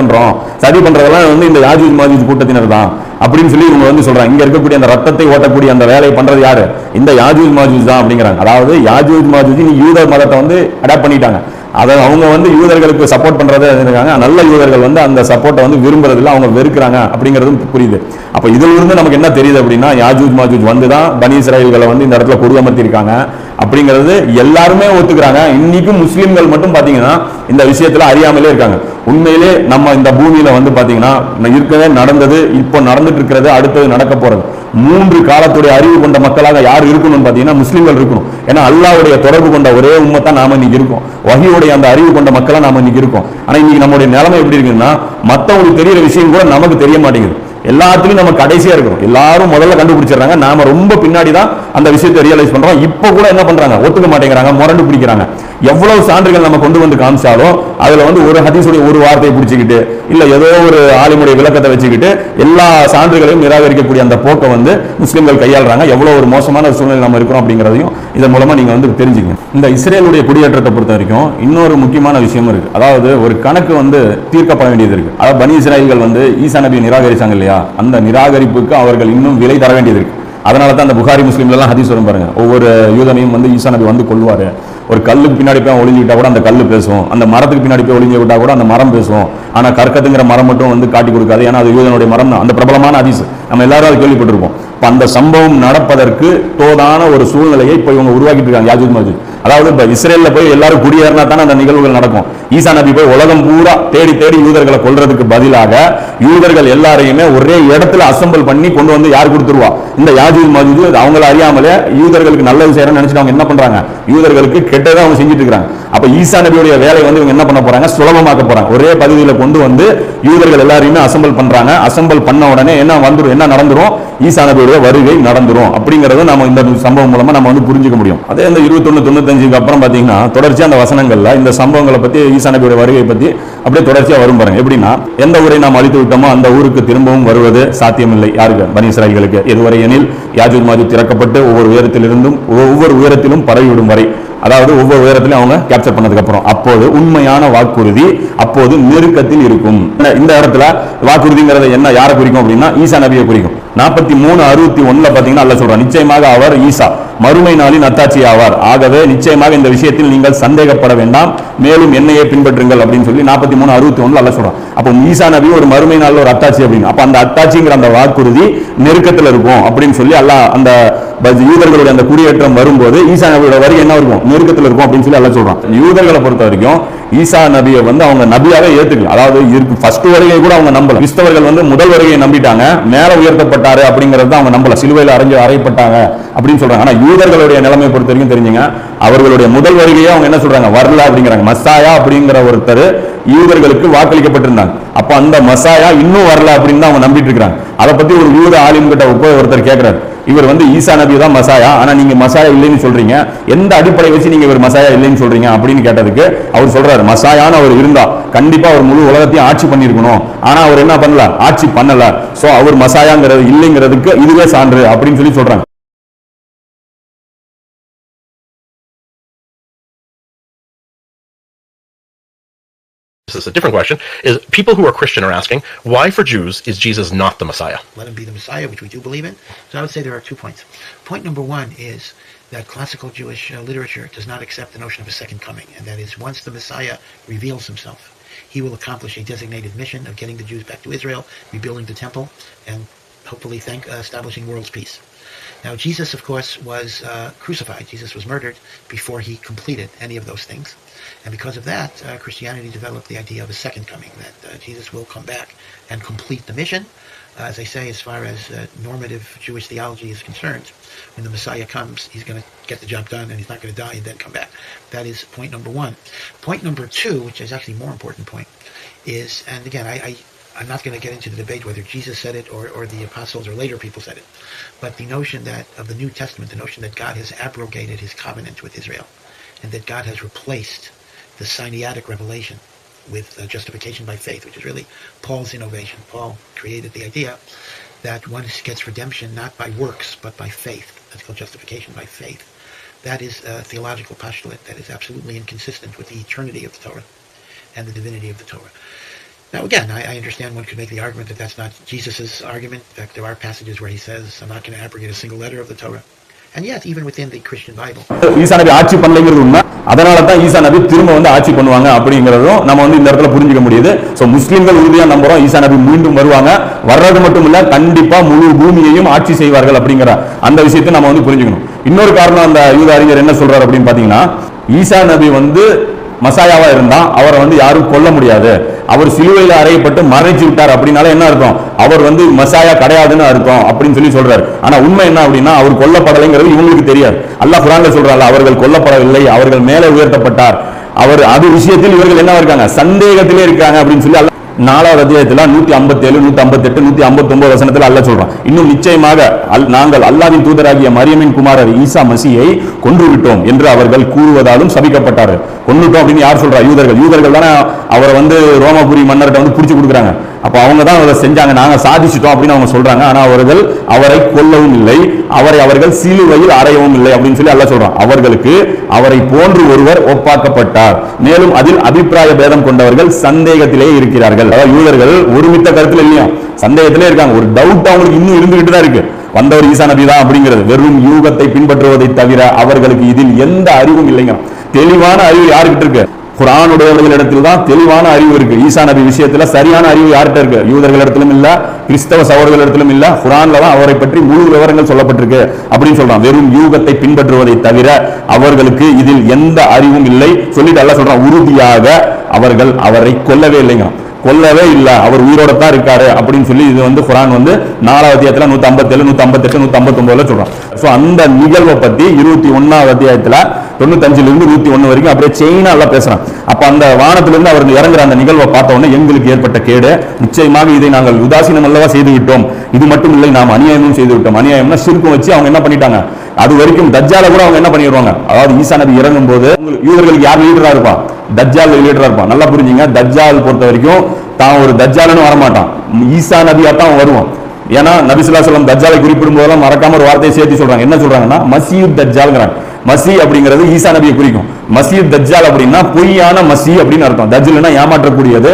பண்றதெல்லாம் வந்து இந்த யாஜூஜ் மாஜூஜ் கூட்டத்தினர் தான் அப்படின்னு சொல்லி இவங்க வந்து சொல்றாங்க. இங்க இருக்கக்கூடிய அந்த ரத்தத்தை ஓட்டக்கூடிய அந்த வேலையை பண்றது யாரு, இந்த யாஜூஜ் மாஜூஜ் தான் அப்படிங்கிறாங்க. அதாவது யாஜூஜ் மாஜூஜ் யூத மதத்தை வந்து அடாப்ட் பண்ணிட்டாங்க. அதை அவங்க வந்து யூதர்களுக்கு சப்போர்ட் பண்றதே இருக்காங்க. நல்ல யூதர்கள் வந்து அந்த சப்போர்ட்டை வந்து விரும்புறதில்ல, அவங்க வெறுக்கிறாங்க அப்படிங்கிறதும் புரியுது. அப்ப இதுல இருந்து நமக்கு என்ன தெரியுது அப்படின்னா, யாஜூஜ் மாஜூஜ் வந்து தான் பனி இஸ்ராயேல்களை வந்து இந்த இடத்துல கொடியமர்த்தி இருக்காங்க அப்படிங்கிறது எல்லாருமே ஒத்துக்கிறாங்க. இன்னைக்கும் முஸ்லிம்கள் மட்டும் பாத்தீங்கன்னா இந்த விஷயத்துல அறியாமலே இருக்காங்க. உண்மையிலே நம்ம இந்த பூமியில வந்து பாத்தீங்கன்னா இருக்கவே நடந்தது, இப்போ நடந்துட்டு இருக்கிறது, அடுத்தது நடக்க போறது, 3 காலத்துடைய அறிவு கொண்ட மக்களாக யார் இருக்கணும்னு பாத்தீங்கன்னா முஸ்லிம்கள் இருக்கணும். ஏன்னா அல்லாஹ்வுடைய தொடர்பு கொண்ட ஒரே உம்மத்தா நாம இன்னைக்கு இருக்கோம். வஹீயுடைய அந்த அறிவு கொண்ட மக்களா நாம இன்னைக்கு இருக்கோம். ஆனா இன்னைக்கு நம்மளுடைய நிலைமை எப்படி இருக்குன்னா, மத்தவங்களுக்கு தெரியற விஷயம் கூட நமக்கு தெரிய மாட்டேங்குது. எல்லாத்துலயும் நம்ம கடைசியா இருக்கிறோம். எல்லாரும் முதல்ல கண்டுபிடிச்சிடறாங்க, நாம ரொம்ப பின்னாடி தான் அந்த விஷயத்தை ரியலைஸ் பண்றோம். இப்ப கூட என்ன பண்றாங்க, ஒத்துக்க மாட்டேங்கிறாங்க, முரண்டு பிடிக்கிறாங்க. எவ்வளவு சான்றுகள் நம்ம கொண்டு வந்து காமிச்சாலும் அதுல வந்து ஒரு ஹதீஸுடைய ஒரு வார்த்தையை பிடிச்சிக்கிட்டு இல்ல ஏதோ ஒரு ஆலிமுடைய விளக்கத்தை வச்சுக்கிட்டு எல்லா சான்றுகளையும் நிராகரிக்கக்கூடிய அந்த போக்கை வந்து முஸ்லிம்கள் கையாளுறாங்க. எவ்வளவு ஒரு மோசமான சூழ்நிலை நம்ம இருக்கிறோம் அப்படிங்கிறதையும் இதன் மூலமா நீங்க வந்து தெரிஞ்சுக்கணும். இந்த இஸ்ரேலுடைய குடியேற்றத்தை பொறுத்த வரைக்கும் இன்னொரு முக்கியமான விஷயம் இருக்கு. அதாவது ஒரு கணக்கு வந்து தீர்க்கப்பட வேண்டியது இருக்கு. அதாவது பனி இஸ்ராயல்கள் வந்து ஈசா நபியை நிராகரிச்சாங்க இல்லையா, அந்த நிராகரிப்புக்கு அவர்கள் இன்னும் விலை தர வேண்டியது இருக்கு. அதனால தான் அந்த புகாரி முஸ்லிம்ல எல்லாம் ஹதீஸ் வரும் பாருங்க, ஒவ்வொரு யூதனையும் வந்து ஈசா நபி வந்து கொள்வாரு, ஒரு கல்லுக்கு பின்னாடி போய் ஒளிஞ்சுக்கிட்டா கூட அந்த கல்லு பேசும், அந்த மரத்துக்கு பின்னாடி போய் ஒளிஞ்சு விட்டா கூட அந்த மரம் பேசும், ஆனா கற்கத்துங்கிற மரம் மட்டும் வந்து காட்டி கொடுக்காது, ஏன்னா அது யூதனுடைய மரம் தான். அந்த பிரபலமான ஹதீஸ் நம்ம எல்லாரும் அதை கேள்விப்பட்டிருப்போம். அந்த சம்பவம் நடப்பதற்கு தோதான ஒரு சூழ்நிலையை இப்போ இவங்க உருவாக்கிட்டு இருக்காங்க யாஜூஜ் மாஜூஜ். அதாவது இப்ப இஸ்ரேல்ல போய் எல்லாரும் குடியேறினா தானே அந்த நிகழ்வுகள் நடக்கும். ஈசா நபி போய் உலகம் பூரா தேடி தேடி யூதர்களை கொல்றதுக்கு பதிலாக யூதர்கள் எல்லாரையுமே ஒரே இடத்துல அசம்பிள் பண்ணி கொண்டு வந்து யார் கொடுத்துருவா, இந்த யாஜூஜ் மாஜூஜ். அவங்கள அறியாமலே யூதர்களுக்கு நல்லது செய்யறன்னு நினைச்சிட்டு அவங்க என்ன பண்றாங்க, யூதர்களுக்கு கெட்டதை அவங்க செஞ்சுட்டு இருக்காங்க. அப்ப ஈசா நபியுடைய வேலை வந்து இவங்க என்ன பண்ண போறாங்க, சுலபமாக்க போறாங்க. ஒரே பகுதியில கொண்டு வந்து யூதர்கள் எல்லாரையுமே அசம்பிள் பண்றாங்க. அசம்பிள் பண்ண உடனே என்ன நடந்துரும், ஈசா நபியுடைய வருகை நடந்துரும். அப்படிங்கறத நம்ம இந்த சம்பவம் மூலமா நம்ம வந்து புரிஞ்சுக்க முடியும். அதே இந்த 2195 அப்புறம் பாத்தீங்கன்னா தொடர்ச்சியா அந்த வசனங்கள்ல இந்த சம்பவங்களை பத்தி ஈசா நபியுடைய வருகை பத்தி அப்படியே தொடர்ச்சியா வரும் பாருங்க. எப்படின்னா, எந்த ஊரை நாம் அழித்து விட்டோமோ அந்த ஊருக்கு திரும்பவும் வருவது சாத்தியமில்லை. யாருக்கு, பனி இஸ்ராயல்களுக்கு. எதுவரை எனில் யாஜூஜ் மாஜூஜ் திறக்கப்பட்டு ஒவ்வொரு உயரத்திலும் பரவிவிடும் வரை, அதாவது ஒவ்வொரு உயரத்திலும் அவங்க கேப்சர் பண்ணதுக்கு அப்புறம், அப்போது உண்மையான வாக்குறுதி அப்போது நெருக்கத்தில் இருக்கும். இந்த இடத்துல வாக்குறுதிங்கிறது என்ன, யாரை குறிக்கும் அப்படின்னா ஈசா நபியை குறிக்கும். 43:61 பாத்தீங்கன்னா அல்லாஹ் சொல்றான், நிச்சயமாக அவர் ஈசா மறுமை நாளின் அத்தாட்சி ஆவார். ஆகவே நிச்சயமாக இந்த விஷயத்தில் நீங்கள் சந்தேகப்பட வேண்டாம், மேலும் என்னையே பின்பற்றுங்கள் அப்படின்னு சொல்லி 43:61 அல்லாஹ் சொல்றான். அப்போ ஈசா நபி ஒரு மறுமை நாள் ஒரு அத்தாட்சி அப்படின்னு, அப்ப அந்த அத்தாட்சிங்கிற அந்த வாக்குறுதி நெருக்கத்தில் இருக்கும் அப்படின்னு சொல்லி அல்லாஹ் அந்த யூதர்களுடைய அந்த குடியேற்றம் வரும்போது ஈசா நபியோட வருகை என்ன இருக்கும், நெருக்கத்தில் இருக்கும் அப்படின்னு சொல்லி அல்லாஹ் சொல்றான். யூதர்களை பொறுத்த வரைக்கும் ஈசா நபியை வந்து அவங்க நபியாவே ஏத்துக்கல. அதாவது ஃபர்ஸ்ட் வருகை கூட அவங்க நம்பல. கிறிஸ்தவர்கள் வந்து முதல் வருகையை நம்பிட்டாங்க, மேல உயர்த்தப்பட்டாரு அப்படிங்கறது அவங்க நம்பல, சிலுவையில் அறையப்பட்டாங்க அப்படின்னு சொல்றாங்க. ஆனா யூதர்களுடைய நிலைமை பொறுத்த வரைக்கும் தெரிஞ்சுங்க, அவர்களுடைய முதல் வருகையை அவங்க என்ன சொல்றாங்க, வரல அப்படிங்கிறாங்க. மசாயா அப்படிங்கிற ஒருத்தர் யூதர்களுக்கு வாக்களிக்கப்பட்டிருந்தாங்க. அப்ப அந்த மசாயா இன்னும் வரல அப்படின்னு அவங்க நம்பிட்டு இருக்காங்க. அதை பத்தி ஒரு யூத ஆலிம் கிட்ட ஒருத்தர் கேட்கிறார், இவர் வந்து ஈசா நபி தான் மசாயா, ஆனா நீங்க மசாயா இல்லைன்னு சொல்றீங்க, எந்த அடிப்படை வச்சு நீங்க இவர் மசாயா இல்லைன்னு சொல்றீங்க அப்படின்னு கேட்டதுக்கு அவர் சொல்றாரு, மசாயான்னு அவர் இருந்தா கண்டிப்பா அவர் முழு உலகத்தையும் ஆட்சி பண்ணிருக்கணும், ஆனா அவர் என்ன பண்ணல, ஆட்சி பண்ணல. சோ அவர் மசாயாங்கிறது இல்லைங்கிறதுக்கு இதுவே சான்று அப்படின்னு சொல்லி சொல்றாங்க. This is a different question, is people who are Christian are asking, why for Jews is Jesus not the Messiah? Let him be the Messiah, which we do believe in. So I would say there are 2 points. Point number 1 is that classical Jewish literature does not accept the notion of a second coming, and that is once the Messiah reveals himself, he will accomplish a designated mission of getting the Jews back to Israel, rebuilding the temple, and hopefully establishing world's peace. Now Jesus, of course, was crucified. Jesus was murdered before he completed any of those things. And because of that, Christianity developed the idea of a second coming, that Jesus will come back and complete the mission. As I say, as far as normative Jewish theology is concerned, when the Messiah comes, he's going to get the job done and he's not going to die and then come back. That is point number 1. Point number 2, which is actually a more important point, is, and again, I'm not going to get into the debate whether Jesus said it or the apostles or later people said it, but the notion that of the New Testament, the notion that God has abrogated his covenant with Israel and that God has replaced the Sinaitic revelation with justification by faith, which is really Paul's innovation. Paul created the idea that one gets redemption not by works but by faith. That's called justification by faith. That is a theological postulate that is absolutely inconsistent with the eternity of the Torah and the divinity of the Torah. Now again, I understand one could make the argument that that's not Jesus' argument. In fact, there are passages where he says, I'm not going to abrogate a single letter of the Torah. And yet, even within the Christian Bible, ஈசா நபி ஆட்சி பண்ணலைங்கிறது உண்மை. அதனால தான் ஈசா நபி திரும்ப வந்து ஆட்சி பண்ணுவாங்க அப்படிங்கிறதும் நம்ம வந்து இந்த இடத்துல புரிஞ்சுக்க முடியுது. சோ முஸ்லிம்கள் உறுதியா நம்புறோம் ஈசா நபி மீண்டும் வருவாங்க, வர்றது மட்டும் இல்ல கண்டிப்பா முழு பூமியையும் ஆட்சி செய்வார்கள் அப்படிங்கிற அந்த விஷயத்தை நம்ம வந்து புரிஞ்சுக்கணும். இன்னொரு காரணம் அந்த யூத அறிஞர் என்ன சொல்றாரு அப்படின்னு பாத்தீங்கன்னா, ஈசா நபி வந்து மசாயாவா இருந்தா அவரை வந்து யாரும் கொல்ல முடியாது, அவர் சிலுவையில் அறையப்பட்டு மறைச்சு விட்டார் அப்படின்னால என்ன அர்த்தம், அவர் வந்து மசாயா கிடையாதுன்னு அர்த்தம் அப்படின்னு சொல்லி சொல்றாரு. ஆனா உண்மை என்ன அப்படின்னா அவர் கொல்லப்படலைங்கிறது இவங்களுக்கு தெரியாது. அல்லாஹ் குர்ஆன்ல சொல்றாங்க, அவர்கள் கொல்லப்படவில்லை, அவர்கள் மேலே உயர்த்தப்பட்டார். அவர் அது விஷயத்தில் இவர்கள் என்ன இருக்காங்க, சந்தேகத்திலே இருக்காங்க அப்படின்னு சொல்லி 4வது அத்தியாயத்துல 157, 158, 159 வசனத்துல அல்லாஹ் சொல்றான், இன்னும் நிச்சயமாக நாங்கள் அல்லாஹ்வின் தூதராகிய மரியமின் குமாரர் ஈசா மசீயை கொன்று விட்டோம் என்று அவர்கள் கூறுவதாலும் சபிக்கப்பட்டார்கள். கொன்னுட்டோம் அப்படின்னு யார் சொல்றா? யூதர்கள் தானே அவரை வந்து ரோமாபுரி மன்னர்கிட்ட வந்து பிடிச்சு கொடுக்குறாங்க. அப்ப அவங்க தான் அதை செஞ்சாங்க, நாங்க சாதிச்சிட்டோம் அப்படின்னு அவங்க சொல்றாங்க. ஆனா அவர்கள் அவரை கொல்லவும் இல்லை, அவர்கள் சிலுவையில் அறையவும் இல்லை அப்படின்னு சொல்லி அல்லாஹ் சொல்றான். அவர்களுக்கு அவரை போன்று ஒருவர் ஒப்பாக்கப்பட்டார், மேலும் அதில் அபிப்பிராய பேதம் கொண்டவர்கள் சந்தேகத்திலே இருக்கிறார்கள். அதாவது யூதர்கள் ஒருமித்த கருத்துல இல்லையா, சந்தேகத்திலே இருக்காங்க. ஒரு டவுட் அவங்களுக்கு இன்னும் இருந்துகிட்டு தான் இருக்கு, வந்தவர் ஈசா நபி தான் அப்படிங்கிறது. வெறும் யூகத்தை பின்பற்றுவதை தவிர அவர்களுக்கு இதில் எந்த அறிவும் இல்லைங்க. தெளிவான அறிவு யாருக்கிட்ட இருக்கு? குர்ஆனுடையவர்களிடத்தில் தான் தெளிவான அறிவு இருக்கு. ஈசா நபி விஷயத்துல சரியான அறிவு யார்கிட்ட இருக்கு? யூதர்களிடத்திலும் இல்ல, கிறிஸ்தவ சகோதரர்களிடத்திலும் இல்ல. குர்ஆன்ல தான் அவரை பற்றி முழு விவரங்கள் சொல்லப்பட்டிருக்கு அப்படின்னு சொல்றான். வெறும் யூகத்தை பின்பற்றுவதை தவிர அவர்களுக்கு இதில் எந்த அறிவும் இல்லை சொல்லிட்டு அல்லாஹ் சொல்றான், உறுதியாக அவர்கள் அவரை கொல்லவே இல்லைங்க, கொல்லவே இல்ல, அவர் உயிரோட தான் இருக்காரு அப்படின்னு சொல்லி இது வந்து குர்ஆன் வந்து 4வது அத்தியாயத்துல 157, 158, 159 சொல்றான். சோ அந்த நிகழ்வை பத்தி 21வது அத்தியாயத்துல 95 இருந்து 101 வரைக்கும் அப்படியே செயினா எல்லாம் பேசுறான். அப்ப அந்த வானத்திலிருந்து அவர் இறங்குற அந்த நிகழ்வை பார்த்த உடனே எங்களுக்கு ஏற்பட்ட கேடு, நிச்சயமாக இதை நாங்கள் உதாசீனம் அல்லவா செய்து விட்டோம், இது மட்டும் இல்லை நாம் அநியாயமும் செய்து விட்டோம். அநியாயம்னா ஷிர்க்கும் வச்சு அவங்க என்ன பண்ணிட்டாங்க, அது வரைக்கும் தஜ்ஜால கூட அவங்க என்ன பண்ணிடுவாங்க. அதாவது ஈசா நபி இறங்கும் போது யூதர்களுக்கு யார் லீடரா இருப்பான்? தஜ்ஜால் லீடரா இருப்பான். நல்லா புரிஞ்சுங்க, தஜ்ஜால் பொறுத்த வரைக்கும் தான் ஒரு தஜ்ஜால்னு வரமாட்டான், ஈசா நபியா தான் வருவான். ஏன்னா நபி ஸல்லல்லாஹு அலைஹி வஸல்லம் தஜ்ஜாலை குறிப்பிடும் போதெல்லாம் மறக்காம ஒரு வார்த்தையை சேர்த்து சொல்றாங்க. என்ன சொல்றாங்கன்னா மசீஹ் தஜ்ஜால்ங்கறாங்க. மசி அப்படிங்கிறது ஈசா நபியை குறிக்கும். மசீஹ் தஜ்ஜால் அப்படின்னா பொய்யான மசி அப்படின்னு அர்த்தம். தஜ்ஜல்னா ஏமாற்றக்கூடியது,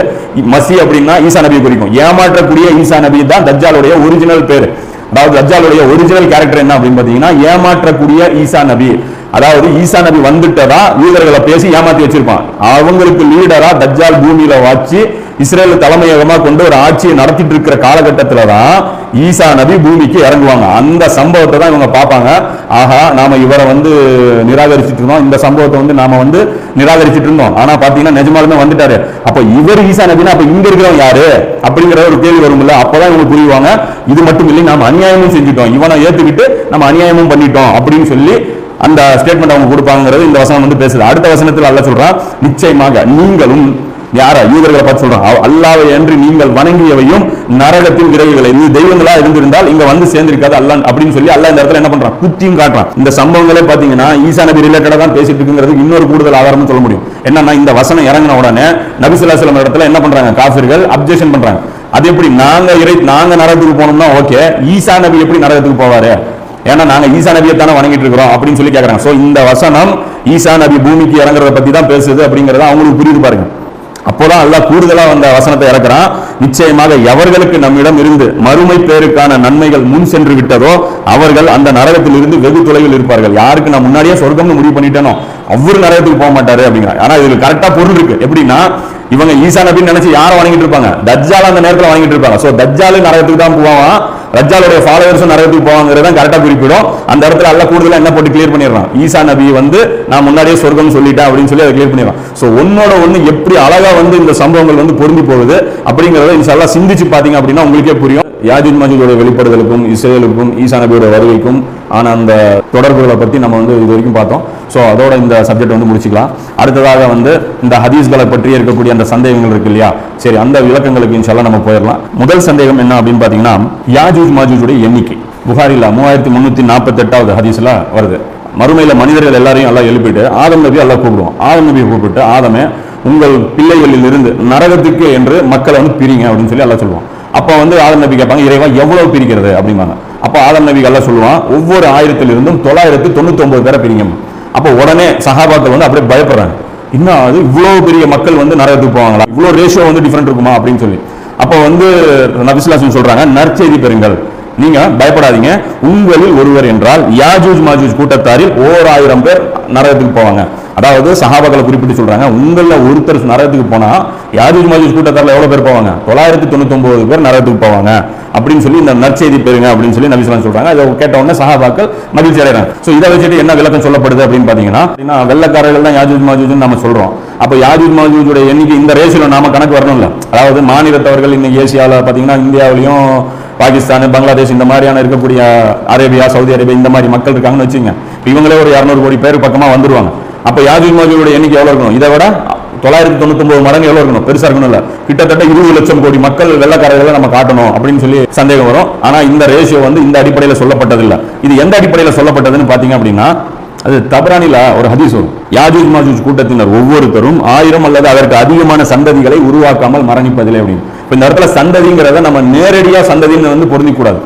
மசி அப்படின்னா ஈசா நபியை குறிக்கும். ஏமாற்றக்கூடிய ஈசா நபி தான் தஜ்ஜாலுடைய ஒரிஜினல் பேரு. அதாவது தஜ்ஜாலுடைய ஒரிஜினல் கேரக்டர் என்ன அப்படின்னு பாத்தீங்கன்னா ஏமாற்றக்கூடிய ஈசா நபி. அதாவது ஈசா நபி வந்துட்டதா யூதர்களை பேசி ஏமாத்தி வச்சிருப்பான். அவங்களுக்கு லீடரா தஜ்ஜால் பூமியில வச்சு இஸ்ரேல் தலைமையகமா கொண்டு ஒரு ஆட்சியை நடத்திட்டு இருக்கிற காலகட்டத்துல தான் ஈசா நபி பூமிக்கு இறங்குவாங்க. அந்த சம்பவத்தை தான் இவங்க பார்ப்பாங்க. ஆஹா, நாம இவரை வந்து நிராகரிச்சுட்டு இருந்தோம், இந்த சம்பவத்தை வந்து நாம வந்து நிராகரிச்சுட்டு இருந்தோம், ஆனா பாத்தீங்கன்னா நிஜமாலுமே வந்துட்டாரு. அப்ப இவர் ஈசா நபினா அப்ப இங்க இருக்கிறவங்க யாரு அப்படிங்கிற ஒரு கேள்வி வரும்ல. அப்பதான் இவங்க புரியுவாங்க, இது மட்டும் இல்லை நாம அநியாயமும் செஞ்சுட்டோம், இவனை ஏத்துக்கிட்டு நம்ம அநியாயமும் பண்ணிட்டோம் அப்படின்னு சொல்லி அந்த ஸ்டேட்மெண்ட் அவங்க கொடுப்பாங்கிறது இந்த வசனம் வந்து பேசுது. அடுத்த வசனத்தில் அல்லாஹ் சொல்றான், நிச்சயமாக நீங்களும் யாரா யூதர்களை பார்த்து சொல்றாங்க, அல்லாஹ்வை அன்றி நீங்கள் வணங்கியவையும் நரகத்தின் விரைவுகளை இது தெய்வங்களா இருந்திருந்தால் இங்க வந்து சேர்ந்திருக்காது அல்லாஹ் அப்படின்னு சொல்லி அல்லாஹ் இந்த இடத்துல என்ன பண்றான், குத்தியும் காட்டுறான். இந்த சம்பவங்களே பாத்தீங்கன்னா ஈசா நபி ரிலேட்டடா தான் பேசிட்டு இருக்குங்கிறது இன்னொரு கூடுதல் ஆதாரம் சொல்ல முடியும். என்னன்னா இந்த வசனம் இறங்கின உடனே நபி ஸல்லல்லாஹு அலைஹி வஸல்லம் இடத்துல என்ன பண்றாங்க, காஃபிர்கள் அப்ஜெக்ஷன் பண்றாங்க. அது எப்படி நாங்க நரகத்துக்கு போனோம்னா ஓகே, ஈசா நபி எப்படி நரகத்துக்கு போவாரு, ஏன்னா நாங்க ஈசா நபியை தானே வணங்கிட்டு இருக்கிறோம் அப்படின்னு சொல்லி கேட்கறாங்க. சோ இந்த வசனம் ஈசா நபி பூமிக்கு இறங்குறத பத்தி தான் பேசுது அப்படிங்கறத அவங்களுக்கு புரியுது பாருங்க. அப்போதான் அல்லாஹ் கூடுதலா அந்த வசனத்தை இறக்குறான், நிச்சயமாக எவர்களுக்கு நம்மிடம் இருந்து மறுமை பேருக்கான நன்மைகள் முன் சென்று விட்டதோ அவர்கள் அந்த நரகத்தில் இருந்து வெகு தொலைவில் இருப்பார்கள். யாருக்கு நான் முன்னாடியே சொர்க்கம்னு முடிவு பண்ணிட்டேனோ அவரு நரகத்துக்கு போக மாட்டாரு அப்படிங்கிறாங்க. ஆனா இதுல கரெக்டா பொருள் இருக்கு. எப்படின்னா இவங்க ஈசா நபின்னு நினைச்சு யாரை வணங்கிட்டு இருப்பாங்க, தஜ்ஜால் அந்த நேரத்தில் வணங்கிட்டு இருப்பாங்க. சோ தஜ்ஜால் நரகத்துக்கு தான் போவான், தஜ்ஜாலுடைய ஃபாலோவர்ஸும் நரகத்துக்கு போவாங்கிறத கரெக்டா குறிப்பிடும். அந்த இடத்துல அல்லாஹ் கூடுதலா என்ன போட்டு கிளியர் பண்ணிடுறான், ஈசா நபி வந்து நான் முன்னாடியே சொர்க்கம் சொல்லிட்டேன் அப்படின்னு சொல்லி அதை கிளியர் பண்ணிடுறான். சோ ஒன்னோட ஒண்ணு எப்படி அழகா வந்து இந்த சம்பவங்கள் வந்து பொருந்தி போகுது அப்படிங்கறத இன்ஷாஅல்லாஹ் சிந்திச்சு பாத்தீங்க அப்படின்னா உங்களுக்கே புரியும். யாஜூஜ் மாஜூஜோட வெளிப்படுதலுக்கும் இஸ்ரேலுக்கும் ஈசா நபியோட வருகைக்கும் ஆன அந்த தொடர்புகளை பத்தி நம்ம வந்து இது வரைக்கும் பார்த்தோம். ஸோ அதோட இந்த சப்ஜெக்ட் வந்து முடிச்சுக்கலாம். அடுத்ததாக வந்து இந்த ஹதீஸ்களை பற்றி இருக்கக்கூடிய அந்த சந்தேகங்கள் இருக்கு இல்லையா, சரி அந்த விளக்கங்களுக்கு இன்ஷாஅல்லாஹ் நம்ம போயிடலாம். முதல் சந்தேகம் என்ன அப்படின்னு பாத்தீங்கன்னா யாஜூஜ் மாஜூஜுடைய எண்ணிக்கை. புகாரில 3348வது ஹதீஸ்ல வருது, மறுமையில மனிதர்கள் எல்லாரையும் எல்லாம் எழுப்பிட்டு ஆதம் நபி அல்லாஹ் கூப்பிடுவோம். ஆதம் நபியை கூப்பிட்டு ஆதமே உங்கள் பிள்ளைகளில் இருந்து நரகத்துக்கு என்று மக்களை வந்து பிரிங்க அப்படின்னு சொல்லி அல்லாஹ் சொல்லுவான். அப்ப வந்து ஆதம் நபி கேட்பாங்க, இறைவா எவ்வளவு பிரிக்கிறது அப்படிம்பாங்க. அப்ப ஆதம் நபி அல்லாஹ் சொல்லுவான், ஒவ்வொரு 1000 999 பேரை பிரிங்க. அப்ப உடனே சஹாபாக்கள் வந்து அப்படியே பயப்படுறாங்க, இன்னும் அது இவ்வளவு பெரிய மக்கள் வந்து நரகத்துக்கு போவாங்களா, இவ்வளவு ரேஷியோ வந்து டிஃபரெண்ட் இருக்குமா அப்படின்னு சொல்லி. அப்ப வந்து நபி ஸல்லல்லாஹு அலைஹி வஸல்லம் சொல்றாங்க, நற்செய்தி பெறுங்கள், நீங்க பயப்படாதீங்க, உங்களில் ஒருவர் என்றால் யாஜூஜ் மாஜூஜ் கூட்டத்தாரில் 1000 பேர் நரகத்துக்கு போவாங்க. அதாவது சஹாபாக்களை குறிப்பிட்டு சொல்றாங்க, உங்கள ஒருத்தர் நரகத்துக்கு போனா யாஜூஜ் மாஜூஜ் கூட்டத்தாரில் எவ்வளவு பேர் போவாங்க, 999 பேர் நரகத்துக்கு போவாங்க அப்படின்னு சொல்லி இந்த நற்செய்தி பெறுங்க அப்படின்னு சொல்லி நபி ஸல்லல்லாஹு அலைஹி வஸல்லம் சொல்றாங்க. அதை கேட்ட உடனே சஹாபாக்கள் மகிழ்ச்சி அடைறாங்க. சோ இதை வச்சுட்டு என்ன விளக்கம் சொல்லப்படுது அப்படின்னு பாத்தீங்கன்னா, வெள்ளக்காரர்கள் தான் யாஜூஜ் மாஜூஜ்னு நம்ம சொல்றோம். அப்ப யாஜூஜ் மாஜூஜோட எண்ணிக்கை இந்த ரேஷியோல நாம கணக்கு வரணும்ல. அதாவது மாநிலத்தவர்கள் இன்னைக்கு ஏசியாவில் பாத்தீங்கன்னா இந்தியாவிலையும் பாகிஸ்தான் பங்களாதேஷ் இந்த மாதிரியான இருக்கக்கூடிய அரேபியா சவுதி அரேபியா இந்த மாதிரி மக்கள் இருக்காங்கன்னு வச்சுங்க. இவங்களே ஒரு 200 கோடி பேர் பக்கமா வந்துருவாங்க. அப்ப யாஜூஜ் மாஜூஜோட எண்ணிக்கை எவ்வளவு இருக்கணும், இதை விட 999 மடங்கு எவ்வளவு இருக்கணும், பெருசா இருக்கணும் இல்ல, கிட்டத்தட்ட 20 லட்சம் கோடி மக்கள் வெள்ளக்காரர்களை நம்ம காட்டணும் அப்படின்னு சொல்லி சந்தேகம் வரும். ஆனா இந்த ரேஷியோ வந்து இந்த அடிப்படையில் சொல்லப்பட்டது இல்ல. இது எந்த அடிப்படையில் சொல்லப்பட்டதுன்னு பாத்தீங்க அப்படின்னா, அது தபரானில ஒரு ஹதீஸ் வரும். யாஜூஜ் மாஜூஜ் கூட்டத்தினர் ஒவ்வொருத்தரும் 1000 அல்லது அதற்கு அதிகமான சந்ததிகளை உருவாக்காமல் மரணிப்பதில்லை அப்படின்னு. இந்த இடத்துல சந்ததிங்கிறத நம்ம நேரடியா சந்ததின்னு வந்து பொருந்திக்க கூடாது.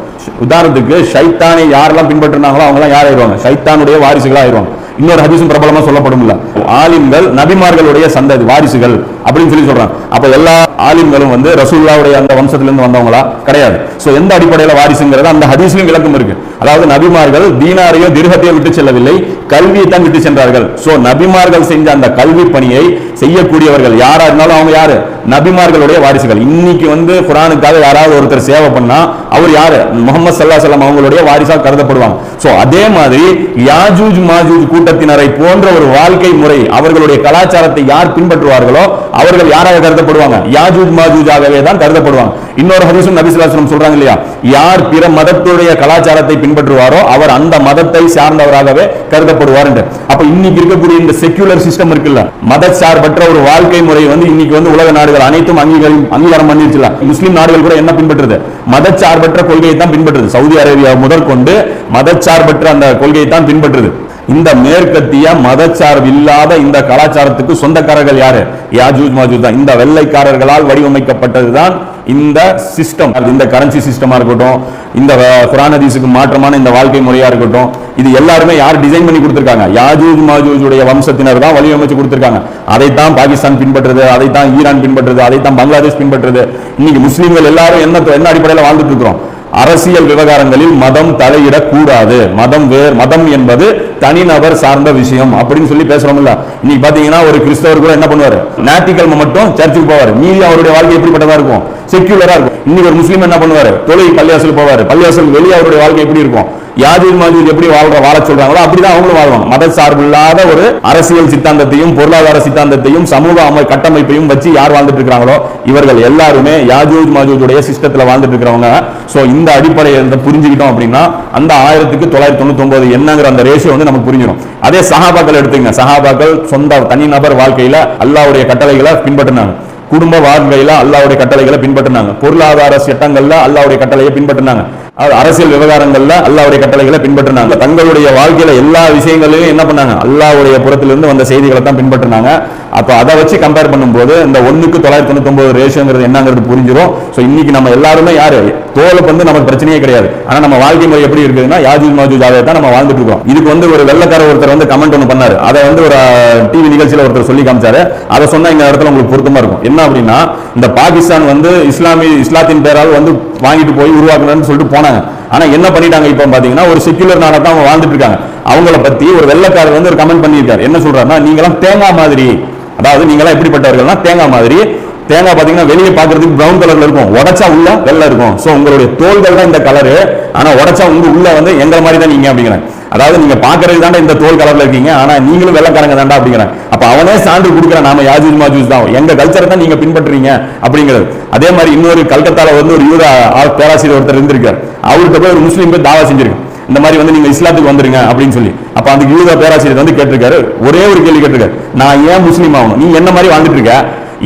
உதாரணத்துக்கு ஷைத்தானை யாரெல்லாம் பின்பற்றினாங்களோ அவங்க எல்லாம் யார் ஆயிடுவாங்க, ஷைத்தானுடைய வாரிசுகளா ஆயிடுவாங்க. இன்னொரு ஹதீஸும் பிரபலமா சொல்லப்படும் இல்ல, ஆலிம்கள் நபிமார்களுடைய சந்ததி வாரிசுகள் அப்படின்னு சொல்லி சொல்றாங்க. அப்ப எல்லா ஆலிம்களும் வந்து ரசூலுல்லாஹ்வுடைய அந்த வம்சத்திலிருந்து வந்தவங்களா கிடையாது. சோ எந்த அடிப்படையில வாரிசுங்கிறது அந்த ஹதீஸ்லயும் விளக்கம் இருக்கு. அதாவது நபிமார்கள் தீனாரையோ திர்ஹத்தையோ விட்டு செல்லவில்லை, கல்வியை தான் விட்டு சென்றார்கள். சோ நபிமார்கள் செஞ்ச அந்த கல்வி பணியை செய்யக்கூடியவர்கள் யாரா இருந்தாலும் அவங்க யாரு, நபிமார்களுடைய வாரிசுகள். இன்னைக்கு வந்து குர்ஆனுக்காக யாராவது ஒருத்தர் சேவை பண்ணா அவர் யாரு, முஹம்மது ஸல்லல்லாஹு அலைஹி வஸல்லம் அவங்களுடைய வாரிசா கருதப்படுவாங்க. சோ அதே மாதிரி யாஜூஜ் மாஜூஜ் கூட்டத்தினரை போன்ற ஒரு வாழ்க்கை முறை, அவர்களுடைய கலாச்சாரத்தை யார் பின்பற்றுவார்களோ அவர்கள் யாராக கருதப்படுவாங்க, யாஜூஜ் மாஜூஜாகவே தான் கருதப்படுவாங்க. இன்னொரு ஹதீஸும் நபி ஸல்லல்லாஹு அலைஹி வஸல்லம் சொல்றாங்க இல்லையா, யார் பிற மதத்துடைய கலாச்சாரத்தை பின்பற்றுவாரோ அவர் அந்த மதத்தை சார்ந்தவராகவே கருதப்படுவார் என்று. அப்ப இன்னைக்கு இருக்கக்கூடிய இந்த செக்யூலர் சிஸ்டம் இருக்குல்ல, மதச்சார்பற்ற ஒரு வாழ்க்கை முறை வந்து இன்னைக்கு வந்து உலக நாடுகள் அனைத்தும் அங்கீகாரம் பண்ணிருச்சுல. முஸ்லிம் நாடுகள் கூட என்ன பின்பற்றுது, மதச்சார்பற்ற கொள்கையை தான் பின்பற்றுது. சவுதி அரேபியா முதற்கொண்டு மதச்சார்பற்ற அந்த கொள்கையை தான் பின்பற்றுது. இந்த மேற்கத்திய மதச்சார்பு இல்லாத இந்த கலாச்சாரத்துக்கு சொந்தக்காரர்கள் யாரு, யாஜூஜ் மாஜூஜ் தான். இந்த வெள்ளைக்காரர்களால் வடிவமைக்கப்பட்டதுதான் இந்த சிஸ்டம். இந்த கரன்சி சிஸ்டமா இருக்கட்டும், இந்த குர்ஆன் ஹதீஸுக்கு மாற்றமான இந்த வாழ்க்கை முறையா இருக்கட்டும், இது எல்லாருமே யார் டிசைன் பண்ணி கொடுத்திருக்காங்க, யாஜூஜ் மாஜூஜுடைய வம்சத்தினர் தான் வடிவமைச்சு கொடுத்திருக்காங்க. அதைத்தான் பாகிஸ்தான் பின்பற்றுது, அதைத்தான் ஈரான் பின்பற்றுது, அதைத்தான் பங்களாதேஷ் பின்பற்றுது. இன்னைக்கு முஸ்லீம்கள் எல்லாரும் என்ன அடிப்படையில் வாழ்ந்துட்டு இருக்கிறோம், அரசியல் விவகாரங்களில் மதம் தலையிடக்கூடாது, மதம் என்பது தனிநபர் சார்ந்த விஷயம் அப்படின்னு சொல்லி பேசுறோம்ல. இன்னைக்கு பாத்தீங்கன்னா ஒரு கிறிஸ்தவர் கூட என்ன பண்ணுவாரு, ஞாயிற்றுக்கிழமை மட்டும் சர்ச்சுக்கு போவாரு, மீதி அவருடைய வாழ்க்கை எப்படிப்பட்டதா இருக்கும், செக்யூலரா இருக்கும். இன்னைக்கு ஒரு முஸ்லீம் என்ன பண்ணுவாரு, தொழுகை பள்ளியாசல் போவாரு, பள்ளியாசல் வெளியே அவருடைய வாழ்க்கை எப்படி இருக்கும், யாஜூஜ் மாஜூஜ் எப்படி வாழ சொல்றாங்களோ அப்படிதான் அவங்களும் வாழ்வாங்க. மத சார்பு இல்லாத ஒரு அரசியல் சித்தாந்தத்தையும் பொருளாதார சித்தாந்தத்தையும் சமூக கட்டமைப்பையும் வச்சு யார் வாழ்ந்துட்டு இருக்காங்களோ இவர்கள் எல்லாருமே யாஜூஜ் மாஜூஜுடைய சிஸ்டத்துல வாழ்ந்துட்டு இருக்கிறவங்க. சோ இந்த அடிப்படையை புரிஞ்சுக்கிட்டோம் அப்படின்னா அந்த 1999 என்னங்கிற அந்த ரேஷியோ வந்து நமக்கு புரிஞ்சிடும். அதே சஹாபாக்கள் எடுத்துங்க, சஹாபாக்கள் சொந்த தனிநபர் வாழ்க்கையில அல்லாஹ்வுடைய கட்டளைகளை பின்பற்றினாங்க, குடும்ப வாழ்க்கையில அல்லாஹ்வுடைய கட்டளைகளை பின்பற்றினாங்க, பொருளாதார சட்டங்கள்ல அல்லாஹ்வுடைய கட்டளையை பின்பற்றினாங்க, அரசியல் விவகாரங்கள்ல அல்லாஹ்வுடைய கட்டளைகளை பின்பற்றினாங்க. தங்களுடைய வாழ்க்கையில எல்லா விஷயங்களையும் என்ன பண்ணாங்க, அல்லாஹ்வுடைய புறத்திலிருந்து வந்த செய்திகளை தான் பின்பற்றினாங்க. அப்ப அதை வச்சு கம்பேர் பண்ணும்போது இந்த 1:999 ரேஷியோங்கிறது என்னங்கிறது புரிஞ்சிடும். சோ இன்னைக்கு நம்ம எல்லாருமே யாரு, தோலுக்கு வந்து நமக்கு பிரச்சனையே கிடையாது. ஆனா நம்ம வாழ்க்கை முறை எப்படி இருக்குதுன்னா யாஜூஜ் மாஜூஜாவே தான் நம்ம வாழ்ந்துட்டு இருக்கோம். இதுக்கு வந்து ஒரு வெள்ளக்கார ஒருத்தர் வந்து கமெண்ட் ஒன்று பண்ணாரு, அதை வந்து ஒரு டிவி நிகழ்ச்சியில ஒருத்தர் சொல்லி காமிச்சாரு. அதை சொன்னா இந்த இடத்துல உங்களுக்கு பொருத்தமா இருக்கும். என்ன அப்படின்னா, இந்த பாகிஸ்தான் வந்து இஸ்லாத்தின் பேரால் வந்து வாங்கிட்டு போய் உருவாக்கணும்னு சொல்லிட்டு போனாங்க. ஆனா என்ன பண்ணிட்டாங்க இப்ப பாத்தீங்கன்னா, ஒரு செக்யூலர் நாடா தான் அவங்க வாழ்ந்துட்டு இருக்காங்க. அவங்கள பத்தி ஒரு வெள்ளக்காரர் வந்து ஒரு கமெண்ட் பண்ணியிருக்காரு. என்ன சொல்றாருன்னா, நீங்களாம் தேங்காய் மாதிரி, அதாவது நீங்களாம் எப்படிப்பட்டவர்கள்னா தேங்காய் மாதிரி. தேங்காய் பாத்தீங்கன்னா வெளியே பாக்குறதுக்கு பிரவுன் கலர்ல இருக்கும், உடைச்சா உள்ள வெள்ளை இருக்கும். சோ உங்களுடைய தோள்கள் தான் இந்த கலரு, ஆனா உடைச்சா உள்ள வந்து எங்களை மாதிரி தான் நீங்க அப்படிங்கிறாங்க. அதாவது நீங்க பாக்குறது தாண்டா இந்த தோல் கலர்ல இருக்கீங்க, ஆனா நீங்களும் வெள்ளக்காரங்க தாண்டா அப்படிங்கிறாங்க. அப்ப அவனே சான்று கொடுக்குற, நாம யாஜூஜ் மாஜூஜ் தான், எங்க கல்ச்சரை தான் நீங்க பின்பற்றுறீங்க அப்படிங்கிறது. அதே மாதிரி இன்னொரு கல்கத்தால வந்து ஒரு யூத பேராசிரியர் ஒருத்தர் இருந்திருக்காரு. அவர்கிட்ட போய் ஒரு முஸ்லீம் போய் தாவா செஞ்சிருக்கு, இந்த மாதிரி வந்து நீங்க இஸ்லாத்துக்கு வந்துருங்க அப்படின்னு சொல்லி. அப்ப அந்த யூத பேராசிரியர் வந்து கேட்டிருக்காரு, ஒரே ஒரு கேள்வி கேட்டிருக்காரு, நான் ஏன் முஸ்லீம் ஆகணும், நீ என்ன மாதிரி வாழ்ந்துட்டு இருக்க,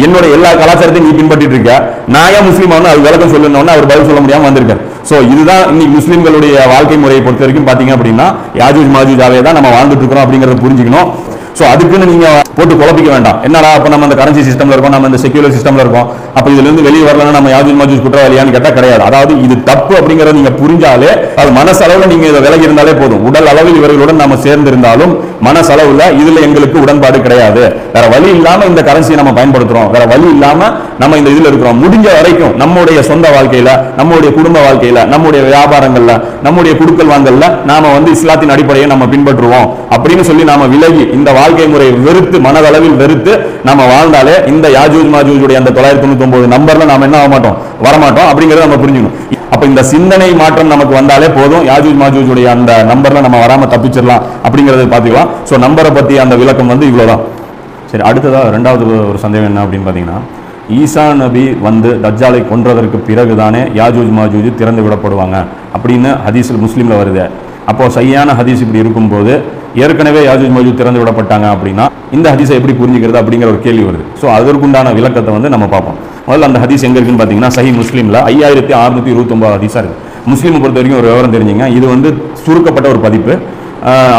என்னோட எல்லா கலாச்சாரத்தையும் நீ பின்பற்றிட்டு இருக்க, நான் ஏன் முஸ்லீம் ஆகணும், அது விளக்கம் சொல்லணும்னு அவர் பதில் சொல்ல முடியாம வந்திருக்காரு. சோ இதுதான் இன்னைக்கு முஸ்லீம்களுடைய வாழ்க்கை முறையை பொறுத்த வரைக்கும் பாத்தீங்க அப்படின்னா யாஜூஜ் மாஜூஜாவே தான் நம்ம வாழ்ந்துட்டு இருக்கிறோம் அப்படிங்கறத புரிஞ்சுக்கணும். சோ அதுக்குன்னு நீங்க போட்டு குழப்பிக்க வேண்டாம். என்னடா அப்ப நம்ம அந்த கரன்சி சிஸ்டம்ல இருக்கோம், நம்ம இந்த செக்யூலர் சிஸ்டம்ல இருக்கோம், அப்ப இதுல இருந்து வெளியே வரலன்னா நம்ம யாஜூஜ் மாஜூஜ் குற்றவாளியான்னு கேட்டா கிடையாது. அதாவது இது தப்பு அப்படிங்கறத நீங்க புரிஞ்சாலே, அது மனசளவுல நீங்க இதை விலகி இருந்தாலே போதும். உடல் அளவில் இவர்களுடன் நம்ம சேர்ந்து இருந்தாலும் மனசளவுல இதுல எங்களுக்கு உடன்பாடு கிடையாது, வேற வழி இல்லாம இந்த கரன்சியை நம்ம பயன்படுத்துறோம், வேற வழி இல்லாம நம்ம இந்த இதுல இருக்கிறோம். முடிஞ்ச வரைக்கும் நம்முடைய சொந்த வாழ்க்கையில, நம்முடைய குடும்ப வாழ்க்கையில, நம்முடைய வியாபாரங்கள்ல, நம்முடைய குடுக்கல் வாங்கல்ல நாம வந்து இஸ்லாத்தின் அடிப்படையை நம்ம பின்பற்றுவோம் அப்படின்னு சொல்லி நாம விலகி இந்த வாழ்க்கை முறை வெறுத்து, மனதளவில் வெறுத்து நாம வாழ்ந்தாலே இந்த யாஜூஜ் மாஜூஜுடைய அந்த 999 நம்பர்ல நாம என்ன ஆக மாட்டோம், வரமாட்டோம் அப்படிங்கறத நம்ம புரிஞ்சுக்கணும். அப்ப இந்த சிந்தனை மாற்றம் நமக்கு வந்தாலே போதும், யாஜூஜ் மாஜூஜுடைய அந்த நம்பர்ல நம்ம வராம தப்பிச்சிடலாம் அப்படிங்கறத பாத்துக்கலாம். சோ நம்பரை பத்தி அந்த விளக்கம் வந்து இவ்வளவுதான். சரி, அடுத்ததா ரெண்டாவது ஒரு சந்தேகம் என்ன அப்படின்னு பாத்தீங்கன்னா, ஈசா நபி வந்து தஜ்ஜாலை கொன்றதற்கு பிறகுதானே யாஜூஜ் மாஜூஜ் திறந்து விடப்படுவாங்க அப்படின்னு ஹதீஸில் முஸ்லீம்ல வருது. அப்போ சரியான ஹதீஸ் இப்படி இருக்கும்போது ஏற்கனவே யாஜூஜ் மாஜூஜ் திறந்து விடப்பட்டாங்க அப்படின்னா இந்த ஹதீஸை எப்படி புரிஞ்சுக்கிறது அப்படிங்கிற ஒரு கேள்வி வருது. ஸோ அதற்குண்டான விளக்கத்தை வந்து நம்ம பார்ப்போம். முதல்ல அந்த ஹதீஸ் எங்க இருக்குன்னு பார்த்தீங்கன்னா சஹி முஸ்லீம்ல 5629 ஹதீஸா இருக்கு. முஸ்லீமை பொறுத்த வரைக்கும் ஒரு விவரம் தெரிஞ்சுங்க, இது வந்து சுருக்கப்பட்ட ஒரு பதிப்பு,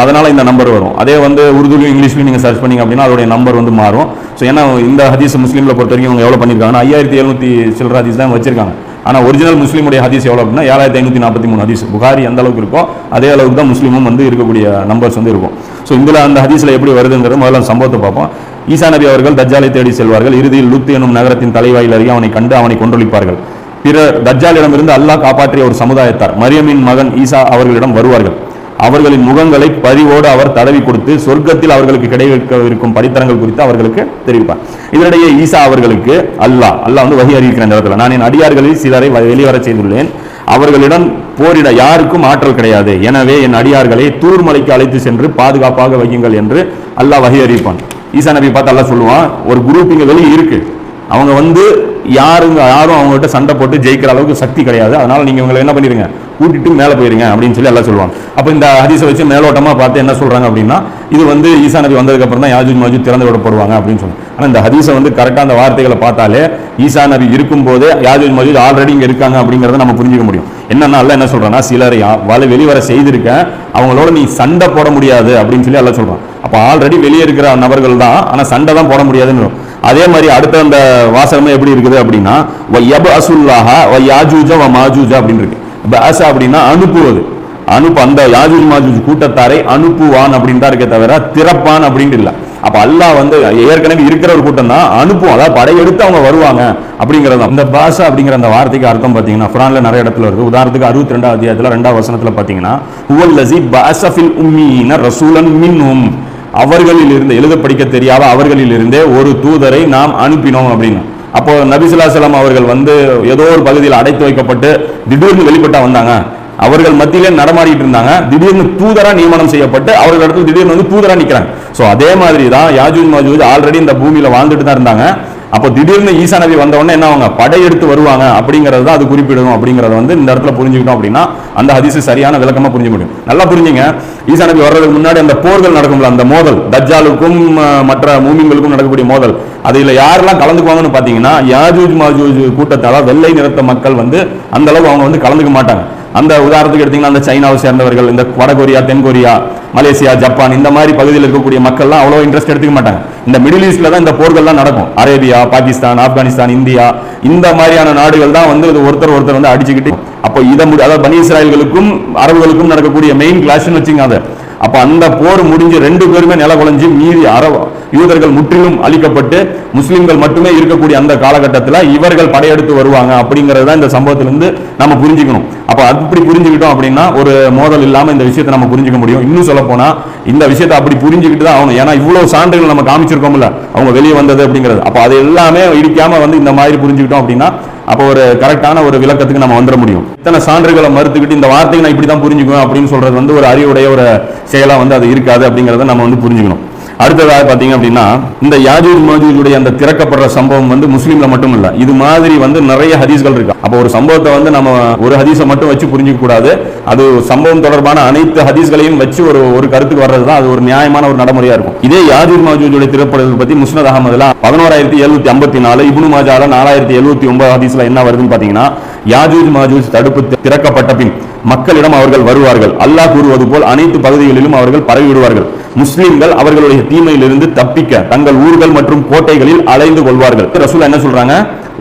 அதனால இந்த நம்பர் வரும். அதே வந்து உருதுலையும் இங்கிலீஷ்லையும் நீங்கள் சர்ச் பண்ணீங்க அப்படின்னா அதோடைய நம்பர் வந்து மாறும். ஸோ ஏன்னா இந்த ஹதீஸ் முஸ்லீமில் பொறுத்த வரைக்கும் அவங்க எவ்வளோ பண்ணியிருக்காங்கன்னா 5700 சில்லற ஹதீஸ் தான் வச்சிருக்காங்க. ஆனால் ஒரிஜினல் முஸ்லீமுடைய ஹதீஸ் எவ்வளோ அப்படின்னா 7543 ஹதீஸ். புகாரி எந்த அளவுக்கு இருக்கோ அதே அளவுக்கு தான் முஸ்லீமும் வந்து இருக்கக்கூடிய நம்பர்ஸ் வந்து இருக்கும். ஸோ இதில் அந்த ஹதீஸில் எப்படி வருதுங்கிறது முதல்ல சம்பவத்தை பார்ப்போம். ஈசா நபி அவர்கள் தஜ்ஜாலை தேடி செல்வார்கள். இறுதியில் லுத் எனும் நகரத்தின் தலைவாயில் அருகே அவனை கண்டு அவனை கொன்றொழிப்பார்கள். பிற தஜ்ஜாலிடமிருந்து அல்லாஹ் காப்பாற்றிய ஒரு சமுதாயத்தார் மரியமின் மகன் ஈசா அவர்களிடம் வருவார்கள். அவர்களின் முகங்களை பரிவோடு அவர் தடவி கொடுத்து சொர்க்கத்தில் அவர்களுக்கு கிடைக்கும் படித்தரங்கள் குறித்து அவர்களுக்கு தெரிவிப்பார். இதனிடையே ஈசா அவர்களுக்கு அல்லாஹ் வந்து வஹி அறிவிக்கிற இந்த இடத்துல, நான் என் அடியார்களில் சிலரை வெளிவர செய்துள்ளேன், அவர்களிடம் போரிட யாருக்கும் ஆற்றல் கிடையாது, எனவே என் அடியார்களை தூர் மலைக்கு அழைத்து சென்று பாதுகாப்பாக வையுங்கள் என்று அல்லாஹ் வஹி அறிவிப்பான். ஈசா நபி பார்த்து அல்லாஹ் சொல்லுவான், ஒரு குரூப் இங்க வெளியே இருக்கு, அவங்க வந்து யாரும் அவங்ககிட்ட சண்டை போட்டு ஜெயிக்கிற அளவுக்கு சக்தி கிடையாது, அதனால நீங்க இவங்களை என்ன பண்ணிருங்க, கூட்டிட்டு மேலே போயிருங்க அப்படின்னு சொல்லி எல்லாம் சொல்லுவாங்க. அப்போ இந்த ஹதீஸை வச்சு மேலோட்டமா பார்த்து என்ன சொல்றாங்க அப்படின்னா, இது வந்து ஈசா நபி வந்ததுக்கு அப்புறம் தான் யாஜூஜ் மாஜூஜ் திறந்து விடப்படுவாங்க அப்படின்னு சொல்லுவாங்க. ஆனால் இந்த ஹதீஸை வந்து கரெக்டாக அந்த வார்த்தைகளை பார்த்தாலே ஈசா நபி இருக்கும் போதே யாஜூஜ் மாஜூஜ் ஆல்ரெடி இங்கே இருக்காங்க அப்படிங்கிறத நம்ம புரிஞ்சுக்க முடியும். என்னன்னா அல்லாஹ் என்ன சொல்றான்னா, சிலரை வெளிவர செய்திருக்க, அவங்களோட நீ சண்டை போட முடியாது அப்படின்னு சொல்லி எல்லாம் சொல்றான். அப்போ ஆல்ரெடி வெளியே இருக்கிற நபர்கள் தான், ஆனால் சண்டை தான் போட முடியாதுன்னு. அதே மாதிரி அடுத்த அந்த வாசகமே எப்படி இருக்குது அப்படின்னா அப்படின்னு இருக்கு. அப்படின்னா அனுப்புவது, அந்த யாஜூஜ் மாஜூஜ் கூட்டத்தாரை அனுப்புவான் அப்படின்னு தான் இருக்கே தவிர திறப்பான் அப்படின்னு இல்லை. அப்ப அல்லாஹ் வந்து ஏற்கனவே இருக்கிற ஒரு கூட்டம் தான் அனுப்புவோம், அதாவது படையெடுத்து அவங்க வருவாங்க அப்படிங்கிறது. இந்த பாஷா அப்படிங்கிற அந்த வார்த்தைக்கு அர்த்தம் பார்த்தீங்கன்னா குர்ஆன்ல நிறைய இடத்துல வருது. உதாரணத்துக்கு 62 அத்தியாயத்துல 2வது வசனத்துல பாத்தீங்கன்னா ஹுவல்லஸி பஅஸஃபில் உம்மீன ரசூலன் மின்ஹும், அவர்களில் இருந்து எழுத படிக்க தெரியாத அவர்களில் இருந்தே ஒரு தூதரை நாம் அனுப்பினோம் அப்படின்னு. அப்போ நபி ஸல்லல்லாஹு அலைஹி வஸல்லம் அவர்கள் வந்து ஏதோ ஒரு பகுதியில் அடைத்து வைக்கப்பட்டு திடீர்னு வெளிப்பட்டா வந்தாங்க, அவர்கள் மத்தியிலே நடமாடிட்டு இருந்தாங்க, திடீர்னு தூதரா நியமனம் செய்யப்பட்டு அவர்கள் இடத்துல திடீர்னு வந்து தூதரா நிக்கிறாங்க. சோ அதே மாதிரி தான் யாஜூஜ் மாஜூஜ் ஆல்ரெடி இந்த பூமியில வாழ்ந்துட்டு தான் இருந்தாங்க. அப்போ திடீர்னு ஈசா நபி வந்த உடனே என்ன அவங்க படையெடுத்து வருவாங்க அப்படிங்கறது தான் அது குறிப்பிடும் அப்படிங்கறத வந்து இந்த இடத்துல புரிஞ்சுக்கிட்டோம் அப்படின்னா அந்த ஹதீஸ் சரியான விளக்கமா புரிஞ்சு முடியும். நல்லா புரிஞ்சுங்க, ஈசா நபி வர்றதுக்கு முன்னாடி அந்த போர்கள் நடக்கும்ல, அந்த மோதல் தஜ்ஜாலுக்கும் மற்ற மூமின்களுக்கும் நடக்கக்கூடிய மோதல், அதுல யாரெல்லாம் கலந்துக்குவாங்கன்னு பாத்தீங்கன்னா யாஜூஜ் மாஜூஜ் கூட்டத்தால வெள்ளை நிறத்த மக்கள் வந்து அந்த அளவுக்கு அவங்க வந்து கலந்துக்க மாட்டாங்க. அந்த உதாரணத்துக்கு எடுத்தீங்கன்னா அந்த சைனாவை சேர்ந்தவர்கள், இந்த வடகொரியா, தென்கொரியா, மலேசியா, ஜப்பான் இந்த மாதிரி பகுதியில் இருக்கக்கூடிய மக்கள்லாம் அவ்வளோ இன்ட்ரெஸ்ட் எடுத்துக்க மாட்டாங்க. இந்த மிடில் ஈஸ்ட்ல தான் இந்த போர்கள்லாம் நடக்கும். அரேபியா, பாகிஸ்தான், ஆப்கானிஸ்தான், இந்தியா இந்த மாதிரியான நாடுகள் தான் வந்து ஒருத்தர் வந்து அடிச்சுக்கிட்டு, அப்போ அதாவது பனி இஸ்ராயல்களுக்கும் அரபுகளுக்கும் நடக்கக்கூடிய மெயின் கிளாஷ்னு வச்சுங்க அதை. அப்ப அந்த போர் முடிஞ்சு 2 பேருமே நில குலைஞ்சு மீதி யூதர்கள் முற்றிலும் அழிக்கப்பட்டு முஸ்லிம்கள் மட்டுமே இருக்கக்கூடிய அந்த காலகட்டத்தில் இவர்கள் படையெடுத்து வருவாங்க அப்படிங்கிறது தான் இந்த சம்பவத்திலிருந்து நம்ம புரிஞ்சுக்கணும். அப்ப அப்படி புரிஞ்சுக்கிட்டோம் அப்படின்னா ஒரு மோதல் இல்லாம இந்த விஷயத்தை நம்ம புரிஞ்சுக்க முடியும். இன்னும் சொல்ல போனா இந்த விஷயத்தை அப்படி புரிஞ்சுக்கிட்டு தான் ஆகணும். ஏன்னா இவ்வளவு சான்றுகள் நம்ம காமிச்சிருக்கோம்ல அவங்க வெளியே வந்தது அப்படிங்கிறது. அப்ப அது எல்லாமே இடிக்காம வந்து இந்த மாதிரி புரிஞ்சுக்கிட்டோம் அப்படின்னா அப்போ ஒரு கரெக்டான ஒரு விளக்கத்துக்கு நம்ம வந்துட முடியும். இத்தனை சான்றுகளை மறுத்துக்கிட்டு இந்த வார்த்தையை நான் இப்படி தான் புரிஞ்சுக்குவேன் அப்படின்னு சொல்றது வந்து ஒரு அறிவுடைய ஒரு செயலா வந்து அது இருக்காது அப்படிங்கிறத நம்ம வந்து புரிஞ்சுக்கணும். அடுத்ததாக பாத்தீங்க அப்படின்னா இந்த யாஜூஜ் மாஜூஜுடைய அந்த திறக்கப்படுற சம்பவம் வந்து முஸ்லீம்ல மட்டும் இல்ல, இது மாதிரி வந்து நிறைய ஹதீஸ்கள் இருக்கு. அப்போ ஒரு சம்பவத்தை வந்து நம்ம ஒரு ஹதீஸை மட்டும் வச்சு புரிஞ்சுக்க கூடாது, அது சம்பவம் தொடர்பான அனைத்து ஹதீஸ்களையும் வச்சு ஒரு கருத்துக்கு வர்றதுதான் அது ஒரு நியாயமான ஒரு நடைமுறையா இருக்கும். இதே யாஜூஜ் மாஜூஜுடைய திறப்படுதல் பத்தி முஸ்னத் அஹமதுல 11754, இப்னு மாஜால 4079 ஹதீஸ்ல என்ன வருதுன்னு பாத்தீங்கன்னா, யாஜூஜ் மாஜூஜ் தடுப்பு திறக்கப்பட்ட பின் மக்களிடம் அவர்கள் வருவார்கள், அல்லாஹ் கூறுவது போல் அனைத்து பகுதிகளிலும் அவர்கள் பரவிவிடுவார்கள், முஸ்லிம்கள் அவர்களுடைய தீமையிலிருந்து தப்பிக்க தங்கள் ஊர்கள் மற்றும் கோட்டைகளில் அலைந்து கொள்வார்கள். ரசூல் என்ன சொல்றாங்க,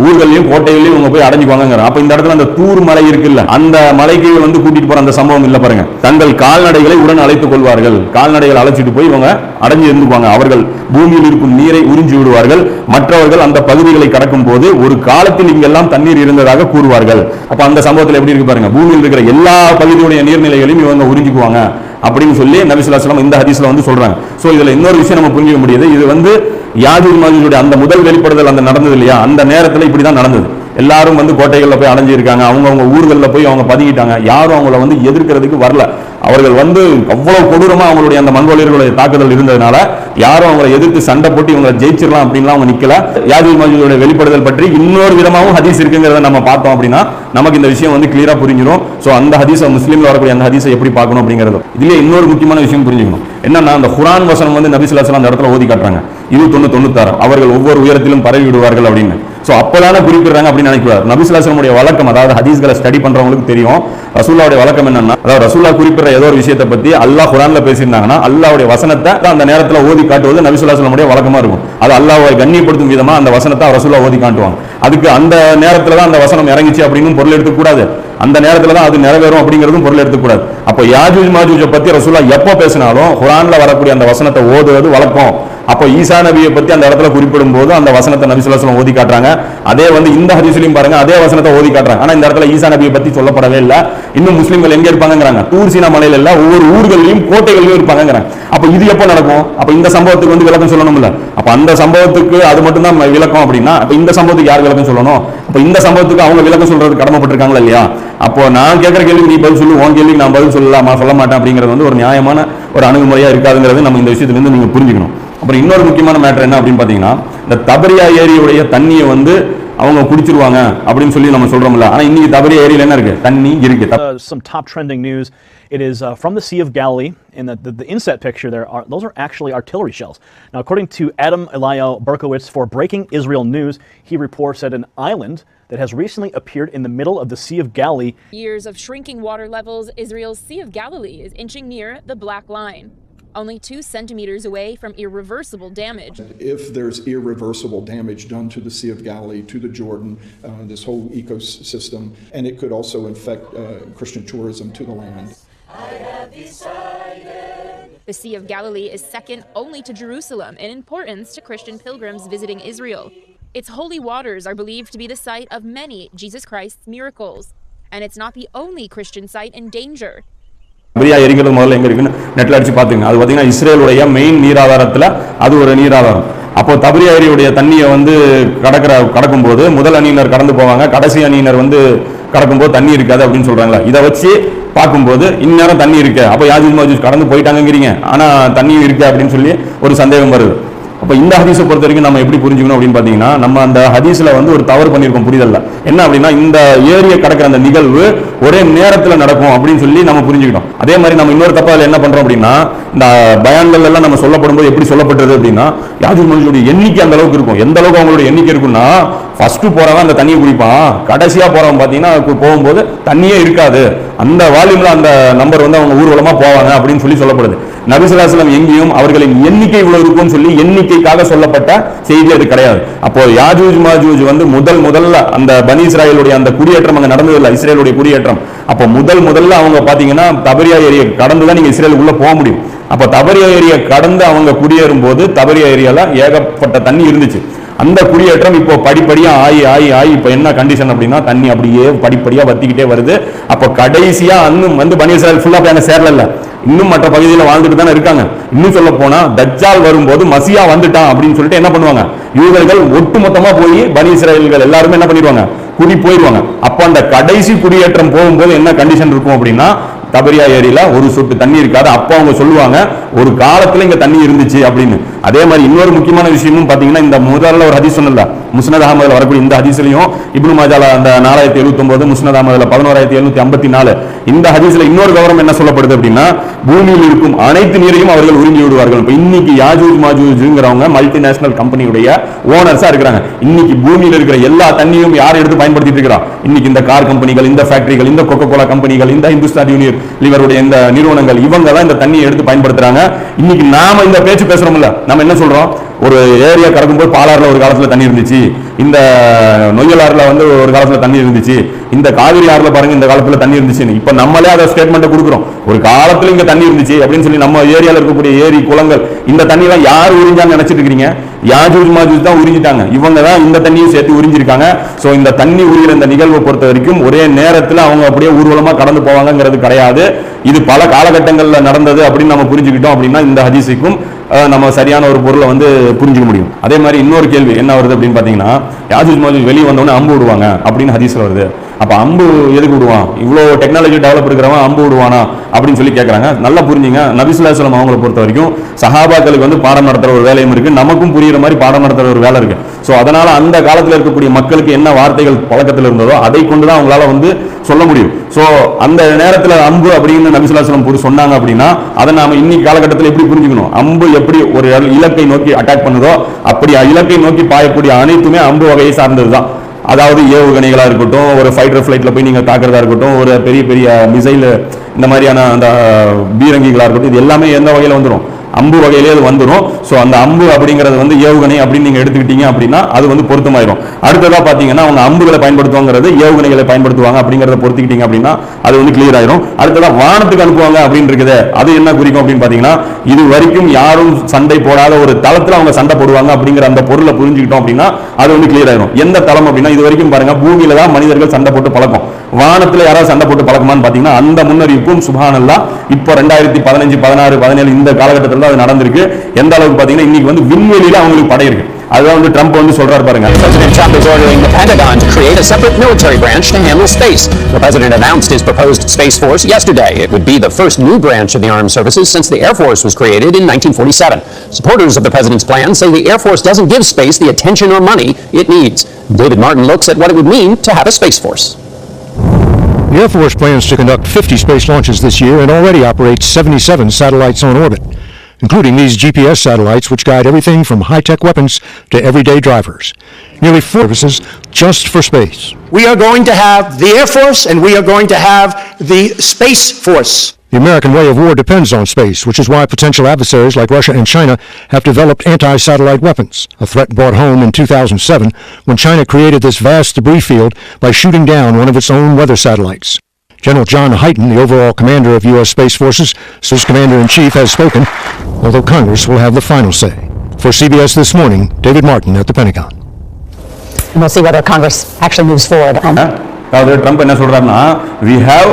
ஊர்களையும் கோட்டைகளையும் இவங்க போய் அடைஞ்சுக்குவாங்க. அப்ப இந்த இடத்துல அந்த தூர் மலை இருக்குல்ல, அந்த மலைக்கு வந்து கூட்டிட்டு போற அந்த சம்பவம் இல்ல பாருங்க, தங்கள் கால்நடைகளை உடன் அழைத்துக் கொள்வார்கள், கால்நடைகள் அழைச்சிட்டு போய் இவங்க அடைஞ்சு இருந்துக்குவாங்க, அவர்கள் பூமியில் இருக்கும் நீரை உறிஞ்சி விடுவார்கள், மற்றவர்கள் அந்த பகுதிகளை கடக்கும் போது ஒரு காலத்தில் இங்கெல்லாம் தண்ணீர் இருந்ததாக கூறுவார்கள். அப்ப அந்த சம்பவத்தில் எப்படி இருக்கு பாருங்க, பூமியில் இருக்கிற எல்லா பகுதியுடைய நீர்நிலைகளையும் இவங்க உறிஞ்சிக்குவாங்க அப்படின்னு சொல்லி நபி ஸல்லல்லாஹு அலைஹி வஸல்லம் இந்த ஹதீஸ்ல வந்து சொல்றாங்க. சோ இதுல இன்னொரு விஷயம் நம்ம புரிஞ்சுக்க முடியுது, இது வந்து யாஜூஜ் மாஜூஜுடைய அந்த முதல் வெளிப்படுதல் அந்த நடந்தது இல்லையா, அந்த நேரத்துல இப்படிதான் நடந்தது. எல்லாரும் வந்து கோட்டைகளில் போய் அடைஞ்சிருக்காங்க, அவங்க ஊர்களில் போய் அவங்க பதுங்கிட்டாங்க, யாரும் அவங்கள வந்து எதிர்க்கிறதுக்கு வரல. அவர்கள் வந்து அவ்வளவு கொடூரமா அவங்களுடைய அந்த மங்கோலியர்களுடைய தாக்குதல் இருந்ததுனால யாரும் அவங்களை எதிர்த்து சண்டை போட்டு இவங்களை ஜெயிச்சிடலாம் அப்படின்லாம் அவங்க நிக்கல. யாஜூஜ் மாஜூஜோட வெளிப்படுதல் பற்றி இன்னொரு விதமாகவும் ஹதீஸ் இருக்குங்கிறத நம்ம பார்த்தோம் அப்படின்னா நமக்கு இந்த விஷயம் வந்து கிளியரா புரிஞ்சிடும். ஸோ அந்த ஹதீஸை முஸ்லீம்ல வரக்கூடிய அந்த ஹதீஸை எப்படி பார்க்கணும் அப்படிங்கிறது இதுலயே இன்னொரு முக்கியமான விஷயம் புரிஞ்சுக்கணும். என்னன்னா அந்த குர்ஆன் வசனம் வந்து நபி ஸல்லல்லாஹு அலைஹி வஸல்லம் அந்த இடத்துல ஓதி காட்டுறாங்க 21-96 அவர்கள் ஒவ்வொரு உயரத்திலும் பரவி விடுவார்கள் அப்படின்னு. ஸோ அப்பதானே குறிப்பிடுறாங்க அப்படின்னு நினைக்கிறார். நபி ஸல்லல்லாஹு அலைஹி வஸல்லம் வழக்கம், அதாவது ஹதீஸ்களை ஸ்டடி பண்றவங்களுக்கு தெரியும் ரசூலுல்லாஹ்வுடைய வழக்கம் என்னன்னா, அதாவது ரசூலுல்லாஹ் குறிப்பிடுற ஏதோ ஒரு விஷயத்தை பத்தி அல்லாஹ் குர்ஆன்ல பேசியிருந்தாங்கன்னா அல்லாஹ்வுடைய வசனத்தை அந்த நேரத்தில் ஓதி காட்டுவது நபி ஸல்லல்லாஹு அலைஹி வஸல்லம் வழக்கமா இருக்கும். அது அல்லாஹ்வை கண்ணியப்படுத்தும் விதமா அந்த வசனத்தை ரசூலுல்லாஹ் ஓதி காட்டுவாங்க. அதுக்கு அந்த நேரத்துல தான் அந்த வசனம் இறங்கிச்சு அப்படின்னு பொருள் எடுத்துக்கூடாது, அந்த நேரத்துல தான் அது நிறைவேறும் அப்படிங்கிறதும் பொருள் எடுத்துக்கூடாது. அப்போ யாஜூஜ் மாஜூஜை பத்தி ரசூலுல்லாஹ் எப்போ பேசினாலும் குர்ஆன்ல வரக்கூடிய அந்த வசனத்தை ஓதுவது வழக்கம். அப்போ ஈசா நபியை பத்தி அந்த இடத்துல குறிப்பிடும் போது அந்த வசனத்தை நபி ஸல்லல்லாஹு அலைஹி வஸல்லம் ஓதி காட்டுறாங்க. அதே வந்து இந்த ஹதீஸ்லயும் பாருங்க அதே வசனத்தை ஓதி காட்டுறாங்க. ஆனா இந்த இடத்துல ஈசா நபியை பத்தி சொல்லப்படவே இல்லை. இன்னும் முஸ்லிம்கள் எங்க இருப்பாங்கிறாங்க, தூர் சீனா மலையில இல்ல ஒவ்வொரு ஊர்களிலும் கோட்டைகளிலும் இருப்பாங்கிறாங்க. அப்ப இது எப்போ நடக்கும்? அப்ப இந்த சம்பவத்துக்கு வந்து விளக்கம் சொல்லணும்ல. அப்ப அந்த சம்பவத்துக்கு அது மட்டும் தான் விளக்கம் அப்படின்னா அப்ப இந்த சம்பவத்துக்கு யார் விளக்கம் சொல்லணும்? அப்ப இந்த சம்பவத்துக்கு அவங்க விளக்கம் சொல்றது கடமைப்பட்டிருக்காங்களா இல்லையா? அப்போ நான் கேட்கிற கேள்வி நீ பதில் சொல்லு, உன் கேள்விக்கு நான் பதில் சொல்லலாமா சொல்ல மாட்டேன் அப்படிங்கிறது வந்து ஒரு நியாயமான ஒரு அணுகுமுறையா இருக்காதுங்கிறது நம்ம இந்த விஷயத்துல இருந்து நீங்க புரிஞ்சுக்கணும். அப்புறம் இன்னொரு முக்கியமான மேட்டர் என்ன அப்படின்னு பாத்தீங்கன்னா, இந்த தபரியா ஏரியுடைய தண்ணியை வந்து அவங்க குடிச்சிருவாங்க அப்படின்னு சொல்லி நம்ம சொல்றோம்ல. ஆனா இன்னைக்கு தபரியா ஏரியில என்ன இருக்கு? தண்ணி இருக்கு. Some top trending news. It is from the Sea of Galilee, and the inset picture there those are actually artillery shells. Now, according to Adam Eliyahu Berkowitz for Breaking Israel News, he reports that an island that has recently appeared in the middle of the Sea of Galilee. Years of shrinking water levels, Israel's Sea of Galilee is inching near the black line, only 2 centimeters away from irreversible damage. If there's irreversible damage done to the Sea of Galilee, to the Jordan, this whole ecosystem, and it could also infect Christian tourism to the land. The Sea of Galilee is second only to Jerusalem in importance to Christian pilgrims visiting Israel. Its holy waters are believed to be the site of many Jesus Christ's miracles, and it's not the only Christian site in danger. தபரியா ஏரிங்கிறது முதல்ல எங்க இருக்குன்னு நெட்ல அடிச்சு பாத்துங்க. அது பாத்தீங்கன்னா இஸ்ரேலுடைய மெயின் நீராதாரத்துல அது ஒரு நீராதாரம். அப்போ தபரியா ஏரியுடைய தண்ணியை வந்து கடக்கும் போது முதல் அணியினர் கடந்து போவாங்க, கடைசி அணியினர் வந்து கடக்கும்போது தண்ணி இருக்காது அப்படின்னு சொல்றாங்களா. இதை வச்சு பார்க்கும்போது இந்நேரம் தண்ணி இருக்கு, அப்போ யாஜூஜ் மாஜூஜ் கடந்து போயிட்டாங்கிறீங்க, ஆனா தண்ணியும் இருக்கு அப்படின்னு சொல்லி ஒரு சந்தேகம் வருது. அப்ப இந்த ஹதீஸை பொறுத்த வரைக்கும் நம்ம எப்படி புரிஞ்சுக்கணும் அப்படின்னு பாத்தீங்கன்னா, நம்ம அந்த ஹதீஸ்ல வந்து ஒரு தவறு பண்ணிருக்கோம் புரிதல்ல. என்ன அப்படின்னா இந்த ஏரியை கடக்கிற அந்த நிகழ்வு ஒரே நேரத்துல நடக்கும் அப்படின்னு சொல்லி நம்ம புரிஞ்சுக்கிட்டோம். அதே மாதிரி நம்ம இன்னொரு தப்பா என்ன பண்றோம் அப்படின்னா, இந்த பயான்கள் எல்லாம் நம்ம சொல்லப்படும் போது எப்படி சொல்லப்பட்டது அப்படின்னா யாஜூஜ் மாஜூஜோட எண்ணிக்கை அந்த அளவுக்கு இருக்கும். எந்த அளவுக்கு அவங்களோட எண்ணிக்கை இருக்குன்னா, ஃபர்ஸ்ட் போறவன் அந்த தண்ணியை குடிப்பான், கடைசியா போறவன் பாத்தீங்கன்னா போகும்போது தண்ணியே இருக்காது, அந்த வால்யூம்ல அந்த நம்பர் வந்து அவங்க ஊர்வலமா போவாங்க அப்படின்னு சொல்லி சொல்லப்படுது. நபி ஸல்லல்லாஹு அலைஹி வஸல்லம் எங்கேயும் அவர்களின் எண்ணிக்கை இவ்வளவு இருக்கும்னு சொல்லி எண்ணிக்கைக்காக சொல்லப்பட்ட செய்தி அது கிடையாது. அப்போ யாஜூஜ் மாஜூஜ் வந்து முதல்ல அந்த பனி இஸ்ராயேலுடைய அந்த குடியேற்றம் அங்க நடந்தது இல்லை, இஸ்ரேலுடைய குடியேற்றம். அப்போ முதல்ல அவங்க பாத்தீங்கன்னா தபரியா ஏரியை கடந்து தான் நீங்க இஸ்ரேலுக்குள்ள போக முடியும். அப்போ தபரியா ஏரியை கடந்து அவங்க குடியேறும் போது தபரியா ஏரியால ஏகப்பட்ட தண்ணி இருந்துச்சு. அந்த குடியேற்றம் இப்போ படிப்படியா ஆகி இப்போ என்ன கண்டிஷன் அப்படின்னா தண்ணி அப்படியே படிப்படியா வத்திக்கிட்டே வருது. அப்போ கடைசியா இன்னும் வந்து பனி இஸ்ராயேல் ஃபுல்லா போய் அங்க சேரல, இன்னும் மற்ற பகுதியில் வாழ்ந்துட்டு தானே இருக்காங்க. இன்னும் சொல்ல போனா தஜ்ஜால் வரும்போது மசியா வந்துட்டான் அப்படின்னு சொல்லிட்டு என்ன பண்ணுவாங்க, யூதர்கள் ஒட்டுமொத்தமா போய் பனி இஸ்ராயேல்கள் எல்லாருமே என்ன பண்ணிடுவாங்க, குடி போயிடுவாங்க. அப்ப அந்த கடைசி குடியேற்றம் போகும்போது என்ன கண்டிஷன் இருக்கும் அப்படின்னா தபரியா ஏரியில ஒரு சொட்டு தண்ணி இருக்காது. அப்ப அவங்க சொல்லுவாங்க ஒரு காலத்துல இங்க தண்ணி இருந்துச்சு அப்படின்னு. அதே மாதிரி இன்னொரு முக்கியமான விஷயமும் பாத்தீங்கன்னா, இந்த முதல்ல ஒரு ஹதீஸ் சொன்னல முஸ்னத் அஹ்மதுல வரக்கூடிய இந்த ஹதீஸ்லயும் இப்னு மாஜால அந்த 4079, முஸ்னத் அஹ்மதுல 11754 இந்த ஹதீஸ்ல இன்னொரு கவனம் என்ன சொல்லப்படுது அப்படின்னா, பூமியில் இருக்கும் அனைத்து நீரையும் அவர்கள் உறிஞ்சி விடுவார்கள். இப்ப இன்னைக்கு யாஜூஜ் மாஜூஜ்ங்கிறவங்க மல்டிநேஷனல் கம்பெனியுடைய ஓனர்ஸா இருக்கிறாங்க. இன்னைக்கு பூமியில் இருக்கிற எல்லா தண்ணியும் யார் எடுத்து பயன்படுத்திட்டு இருக்கிறா? இன்னைக்கு இந்த கார் கம்பெனிகள், இந்த ஃபேக்டரிகள், இந்த கோகோ கோலா கம்பெனிகள், இந்த இந்துஸ்தான் யூனியர் லிவருடைய இந்த நிறுவனங்கள், இவங்க தான் இந்த தண்ணியை எடுத்து பயன்படுத்துறாங்க. இன்னைக்கு நாம இந்த பேச்சு பேசுறோம்ல, நம்ம என்ன சொல்றோம், ஒரு ஏரியா கடக்கும்போது பாலாறுல ஒரு காலத்துல தண்ணி இருந்துச்சு, இந்த நொய்யலாறுல வந்து ஒரு காலத்துல தண்ணி இருந்துச்சு, இந்த காவிரி ஆறுல பாருங்க இந்த காலத்துல தண்ணி இருந்துச்சு. இப்ப நம்மளே அதை ஸ்டேட்மெண்ட் கொடுக்குறோம், ஒரு காலத்துல இங்க தண்ணி இருந்துச்சு அப்படின்னு சொல்லி. நம்ம ஏரியால இருக்கக்கூடிய ஏரி குளங்கள் இந்த தண்ணி எல்லாம் யார் உறிஞ்சான்னு நினைச்சிட்டு இருக்கீங்க? யாஜூஜ் மாஜூஜ் தான் உறிஞ்சிட்டாங்க. இவங்க தான் இந்த தண்ணியை சேர்த்து உறிஞ்சிருக்காங்க. சோ இந்த தண்ணி உரிகிற இந்த நிகழ்வை பொறுத்த வரைக்கும் ஒரே நேரத்துல அவங்க அப்படியே ஊர்வலமா கடந்து போவாங்கிறது கிடையாது. இது பல காலகட்டங்கள்ல நடந்தது அப்படின்னு நம்ம புரிஞ்சுக்கிட்டோம் அப்படின்னா இந்த ஹதீஸுக்கும் நம்ம சரியான ஒரு பொருளை வந்து புரிஞ்சுக்க முடியும். அதே மாதிரி இன்னொரு கேள்வி என்ன வருது அப்படின்னு பார்த்தீங்கன்னா, யாஜூஜ் மாஜூஜ் வெளியே வந்தோடனே அம்பு விடுவாங்க அப்படின்னு ஹதீஸ்ல வருது. அப்ப அம்பு எதுக்கு விடுவான்? இவ்வளோ டெக்னாலஜி டெவலப் இருக்கிறவன் அம்பு விடுவானா அப்படின்னு சொல்லி கேட்கறாங்க. நல்லா புரிஞ்சுங்க, நபி ஸல்லல்லாஹு அலைஹி வஸல்லம் அவங்களை பொறுத்த வரைக்கும் சஹாபாக்களுக்கு வந்து பாடம் நடத்துற ஒரு வேலையும் இருக்கு, நமக்கும் புரியுற மாதிரி பாடம் நடத்துற ஒரு வேலை இருக்கு. ஸோ அதனால அந்த காலத்தில் இருக்கக்கூடிய மக்களுக்கு என்ன வார்த்தைகள் பழக்கத்தில் இருந்ததோ அதை கொண்டுதான் அவங்களால வந்து சொல்ல முடியும். ஸோ அந்த நேரத்தில் அம்பு அப்படின்னு நபி ஸல்லல்லாஹு அலைஹி வஸல்லம் சொன்னாங்க அப்படின்னா அதை நாம இன்னைக்கு காலகட்டத்தில் எப்படி புரிஞ்சுக்கணும்? அம்பு எப்படி ஒரு இலக்கை நோக்கி அட்டாக் பண்ணுதோ அப்படி இலக்கை நோக்கி பாயக்கூடிய அனைத்துமே அம்பு வகையை சார்ந்ததுதான். அதாவது ஏவுகணைகளா இருக்கட்டும், ஒரு ஃபைட்டர் ஃபிளைட்ல போய் நீங்க தாக்குறதா இருக்கட்டும், ஒரு பெரிய பெரிய மிசைல் இந்த மாதிரியான அந்த பீரங்கிகளா இருக்கட்டும், இது எல்லாமே எந்த வகையில வந்துடும்? அம்பு வகையிலே அது வந்துடும். ஸோ அந்த அம்பு அப்படிங்கிறது வந்து ஏவுகணை அப்படின்னு நீங்க எடுத்துக்கிட்டீங்க அப்படின்னா அது வந்து பொருத்தமாயிரும். அடுத்ததா பாத்தீங்கன்னா அவங்க அம்புகளை பயன்படுத்துவாங்கிறது ஏவுகணைகளை பயன்படுத்துவாங்க அப்படிங்கறத பொறுத்துக்கிட்டீங்க அப்படின்னா அது வந்து கிளியர் ஆயிரும். அடுத்ததா வானத்துக்கு அனுப்புவாங்க அப்படின்னு இருக்குது, அது என்ன குறிக்கும் அப்படின்னு பாத்தீங்கன்னா, இது வரைக்கும் யாரும் சண்டை போடாத ஒரு தளத்துல அவங்க சண்டை போடுவாங்க அப்படிங்கிற அந்த பொருளை புரிஞ்சுக்கிட்டோம் அப்படின்னா அது வந்து கிளியர் ஆயிரும். எந்த தளம் அப்படின்னா, இது வரைக்கும் பாருங்க பூமியில தான் மனிதர்கள் சண்டை போட்டு பழக்கம். வானத்துல யாராவது சண்டை போட்டு பழக்கமான்னு பாத்தீங்கன்னா அந்த முன்னறிவிப்பும் சுப்ஹானல்லாஹ் இப்போ 2015, 16, 17 இந்த காலகட்டத்தில் அது நடந்திருக்கு. எந்த அளவுக்கு பாத்தீங்கன்னா இன்னைக்கு வந்து விண்வெளியில அவங்களுக்கு படை இருக்கு. அதுதான் வந்து ட்ரம்ப் வந்து சொல்றாரு பாருங்க. President Trump is ordering the Pentagon to create a separate military branch to handle space. The president announced his proposed Space Force yesterday. It would be the first new branch of the armed services since the Air Force was created in 1947. Supporters of the president's plan say the Air Force doesn't give space the attention or money it needs. David Martin looks at what it would mean to have a Space Force. The Air Force plans to conduct 50 space launches this year and already operates 77 satellites on orbit, including these GPS satellites which guide everything from high-tech weapons to everyday drivers. Nearly 4 services just for space. We are going to have the Air Force and we are going to have the Space Force. The American way of war depends on space, which is why potential adversaries like Russia and China have developed anti-satellite weapons, a threat brought home in 2007 when China created this vast debris field by shooting down one of its own weather satellites. General John Hyten, the overall commander of U.S. Space Forces, says Commander-in-Chief has spoken, although Congress will have the final say. For CBS This Morning, David Martin at the Pentagon. And we'll see whether Congress actually moves forward. Trump என்ன சொல்றாருன்னா, we have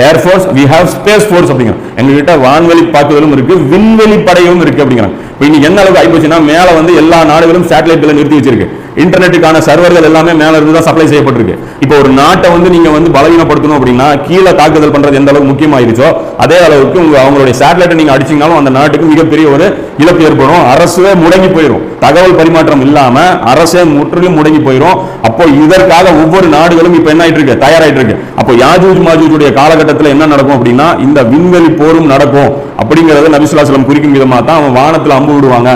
Air Force, we have Space Force அப்படிங்கிற, எங்ககிட்ட வான்வெளி தாக்குதலும் இருக்கு, விண்வெளி படையும் இருக்கு அப்படிங்கிறாங்க. இப்போ இன்னைக்கு என்ன அளவுக்கு ஆயிப்போச்சுன்னா, மேல வந்து எல்லா நாடுகளும் சேட்டலைட்களை நிறுத்தி வச்சிருக்கு. இன்டர்நெட்டுக்கான சர்வர்கள் எல்லாமே மேல இருந்து தான் சப்ளை செய்யப்பட்டிருக்கு. இப்போ ஒரு நாட்டை வந்து நீங்க வந்து பலவீனப்படுத்தணும் அப்படின்னா கீழே தாக்குதல் பண்றது எந்த அளவுக்கு முக்கியமாயிருச்சோ அதே அளவுக்கு அவங்களுடைய சேட்டலைட்டை நீங்க அடிச்சீங்கனாலும் அந்த நாட்டுக்கு மிகப்பெரிய ஒரு இழப்பு ஏற்படும். அரசே முடங்கி போயிடும். தகவல் பரிமாற்றம் இல்லாம அரசே முற்றிலும் முடங்கி போயிடும். அப்போ இதற்காக ஒவ்வொரு நாடுகளும் இப்ப என்ன ஆயிட்டு இருக்கு, தயாராயிட்டு இருக்கு. அப்போ யாஜூஜ் மாஜூஜுடைய காலகட்டத்தில் என்ன நடக்கும் அப்படின்னா இந்த விண்வெளி போரும் நடக்கும் அப்படிங்கறத நபி ஸல்லல்லாஹு அலைஹி வஸல்லம் குறிக்கும் விதமா தான் அவன் வானத்துல அம்பு விடுவாங்க,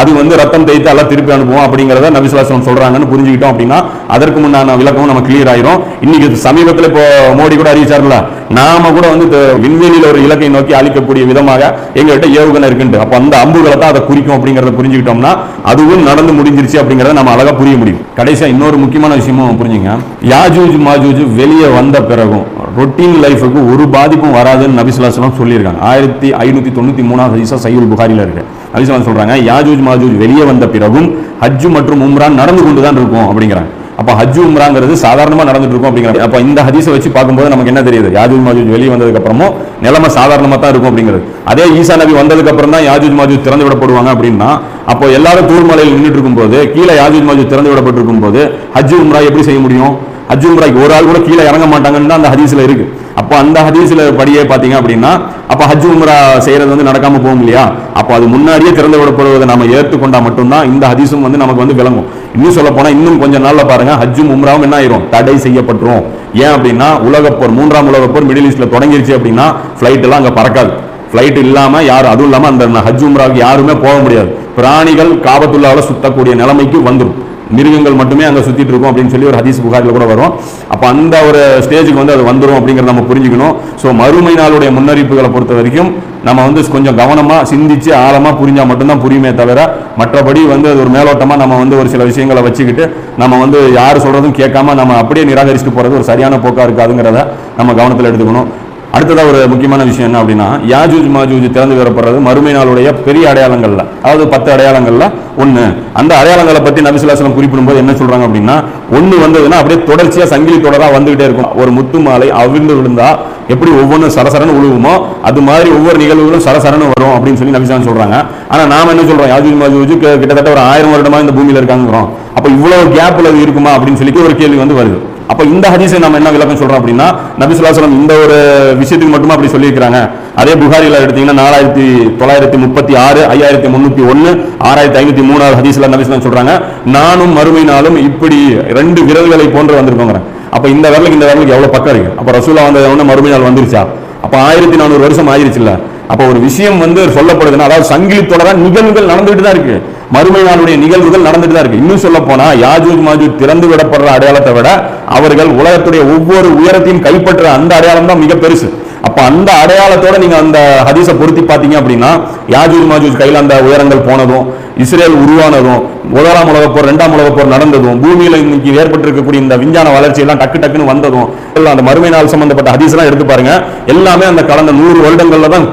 அது வந்து ரத்தம் தேய்த்து எல்லாம் திருப்பி அனுப்புவோம் அப்படிங்கறத நபி ஸல்லல்லாஹு அலைஹி வஸல்லம் சொல்றாங்கன்னு புரிஞ்சுக்கிட்டோம் அப்படின்னா அதற்கு முன்னான விளக்கமும் நம்ம கிளியர் ஆயிரும். இன்னைக்கு சமீபத்தில் இப்போ மோடி கூட அறிவிச்சார்ல, நாம கூட வந்து விண்வெளியில ஒரு இலக்கை நோக்கி அளிக்கக்கூடிய விதமாக எங்ககிட்ட ஏவுகணை இருக்குன்னு, அப்ப அந்த அம்புகளை தான் அதை குறிக்கும் அப்படிங்கறத புரிஞ்சுக்கிட்டோம்னா அதுவும் நடந்து முடிஞ்சிருச்சு அப்படிங்கறத நம்ம அழகா புரிய முடியும். கடைசியா இன்னொரு முக்கியமான விஷயமும் புரிஞ்சுங்க, யாஜூஜ் மாஜூஜ் வெளியே வந்த பிறகும் ரொட்டீன் லைஃபுக்கு ஒரு பாதிப்பும் வராதுன்னு நபி ஸல்லல்லாஹு அலைஹி வஸல்லம் சொல்லியிருக்காங்க. 1593 ஹதீஸா சஹீஹுல் புகாரில இருக்கு. நபி ஸல்லல்லாஹு சொல்றாங்க, யாஜூஜ் மாஜூஜ் வெளியே வந்த பிறகும் ஹஜ் மற்றும் உம்ரா நடந்து கொண்டு தான் இருக்கும் அப்படிங்கிறாங்க. அப்ப ஹஜ் உம்ராங்கிறது சாதாரணமா நடந்துட்டு இருக்கும் அப்படிங்கிறாங்க. அப்ப இந்த ஹதீஸை வச்சு பார்க்கும்போது நமக்கு என்ன தெரியுது, யாஜூஜ் மாஜூஜ் வெளியே வந்ததுக்கு அப்புறமும் நிலைமை சாதாரணமா தான் இருக்கும் அப்படிங்கிறது. அதே ஈசா நபி வந்ததுக்கு அப்புறம் தான் யாஜூஜ் மாஜூஜ் திறந்து விடப்படுவாங்க அப்படின்னா அப்போ எல்லாரும் தூர்மலையில் நின்றுட்டு இருக்கும் போது கீழே யாஜூஜ் மாஜூஜ் திறந்து விடப்பட்டிருக்கும் போது ஹஜ் உம்ரா எப்படி செய்ய முடியும்? ஹஜ் உம்ராக்கு ஒரு ஆள் கூட கீழே இறங்க மாட்டாங்கன்னு தான் அந்த ஹதீஸ்ல இருக்கு. அப்போ அந்த ஹதீஸ்ல படியே பாத்தீங்க அப்படின்னா அப்ப ஹஜ் உம்ரா செய்யறது வந்து நடக்காம போகும் இல்லையா? அப்போ அது முன்னாடியே திறந்து விடப்படுவதை நம்ம ஏற்றுக்கொண்டா மட்டும்தான் இந்த ஹதீஸும் வந்து நமக்கு வந்து விளங்கும். இன்னும் சொல்ல போனா இன்னும் கொஞ்சம் நாள்ல பாருங்க ஹஜ்ஜும் உம்ராவும் என்ன ஆயிரும், தடை செய்யப்பட்டுரும். ஏன் அப்படின்னா உலகப்போர், 3ஆம் உலகப்போர் மிடில் ஈஸ்ட்ல தொடங்கிருச்சு அப்படின்னா பிளைட் எல்லாம் அங்க பறக்காது. பிளைட் இல்லாம யாரும், அதுவும் இல்லாம அந்த ஹஜ் உம்ராவுக்கு யாருமே போக முடியாது. பிராணிகள் காபத்துல்லாஹ்ல சுத்தக்கூடிய நிலைமைக்கு வந்துடும். மிருகங்கள் மட்டுமே அங்க சுத்திட்டு இருக்கும் அப்படின்னு சொல்லி ஒரு ஹதீஸ் புகாரில கூட வரும். அப்ப அந்த ஒரு ஸ்டேஜுக்கு வந்து அது வந்துடும் அப்படிங்கறத நம்ம புரிஞ்சுக்கணும். சோ மறுமை நாளுடைய முன்னறிவிப்புகளை பொறுத்த வரைக்கும் நம்ம வந்து கொஞ்சம் கவனமா சிந்திச்சு ஆழமா புரிஞ்சா மட்டும்தான் புரியுமே தவிர மற்றபடி வந்து அது ஒரு மேலோட்டமா நம்ம வந்து ஒரு சில விஷயங்களை வச்சுக்கிட்டு நம்ம வந்து யாரு சொல்றதும் கேட்காம நம்ம அப்படியே நிராகரிச்சுட்டு போறது ஒரு சரியான போக்கா இருக்காதுங்கிறத நம்ம கவனத்தில் எடுத்துக்கணும். அடுத்ததா ஒரு முக்கியமான விஷயம் என்ன அப்படின்னா, யாஜூஜ் மாஜூஜ் திறந்து வரப்படுறது மறுமை நாளுடைய பெரிய அடையாளங்கள்ல, அதாவது 10 அடையாளங்கள்ல ஒண்ணு. அந்த அடையாளங்களை பத்தி நபி ஸல்லல்லாஹு அலைஹி வஸல்லம் குறிப்பிடும்போது என்ன சொல்றாங்க அப்படின்னா, ஒண்ணு வந்ததுன்னா அப்படியே தொடர்ச்சியா சங்கிலி தொடரா வந்துகிட்டே இருக்கும். ஒரு முத்து மாலை அவிழ்ந்து விழுந்தா எப்படி ஒவ்வொன்றும் சரசரன்னு உழுவுமோ அது மாதிரி ஒவ்வொரு நிகழ்வுகளும் சரசரன்னு வரும் அப்படின்னு சொல்லி நபி ஸல்லல்லாஹு அலைஹி வஸல்லம் சொல்றாங்க. ஆனா நாம என்ன சொல்றோம், யாஜூஜ் மாஜூஜ் கிட்டத்தட்ட ஒரு 1000 வருடமா இந்த பூமியில இருக்காங்கிறோம். அப்ப இவ்வளவு கேப்ல இருக்குமா அப்படின்னு சொல்லி ஒரு கேள்வி வந்து வருது. அப்ப இந்த ஹதீஸை நம்ம என்ன விளக்கம் சொல்றோம் அப்படின்னா, நபி ஸல்லல்லாஹு அலைஹி வஸல்லம் இந்த ஒரு விஷயத்துக்கு மட்டுமா அப்படி சொல்லியிருக்கிறாங்க. அதே புகாரில எடுத்தீங்கன்னா 4936, 5301, 6503 ஹதீஸ்ல நபி ஸல்லல்லாஹு அலைஹி வஸல்லம் சொல்றாங்க, நானும் மறுமை நாளும் இப்படி 2 விரல்களை போன்று வந்திருக்கோங்க. அப்ப இந்த விரலுக்கு எவ்வளவு பக்கம் இருக்கு. அப்ப ரசூலா வந்த மறுமை நாள் வந்துருச்சா? அப்ப 1400 வருஷம் ஆயிருச்சுல்ல. அப்ப ஒரு விஷயம் வந்து சொல்லப்படுதுன்னா, அதாவது சங்கிலி தொடரா நிகழ்வுகள் நடந்துட்டு தான் இருக்கு, மறுமை நாளுடைய நிகழ்வுகள் நடந்துட்டு தான் இருக்கு. இன்னும் சொல்ல போனா யாஜூஜ் மாஜூஜ் திறந்து விடப்படுற அடையாளத்தை விட அவர்கள் உலகத்துடைய ஒவ்வொரு உயரத்தையும் கைப்பற்ற அந்த அடையாளம் தான் மிக பெருசு. அப்ப அந்த அடையாளத்தோட நீங்க அந்த ஹதீஸை பொருத்தி பாத்தீங்க அப்படின்னா, யாஜூஜ் மாஜூஜ் கையில அந்த உயரங்கள் போனதும், இஸ்ரேல் உருவானதும், 1ஆம் உலகப் போர் 2ஆம் உலகப் போர் நடந்ததும், பூமியில இன்னைக்கு ஏற்பட்டிருக்கக்கூடிய இந்த விஞ்ஞான வளர்ச்சி எல்லாம் டக்குன்னு வந்ததும், எல்லாம் அந்த மறுமை நாள் சம்பந்தப்பட்ட ஹதீஸ் எல்லாம் எடுத்து பாருங்க, எல்லாமே அந்த கடந்த 100 வருடங்கள்ல தான்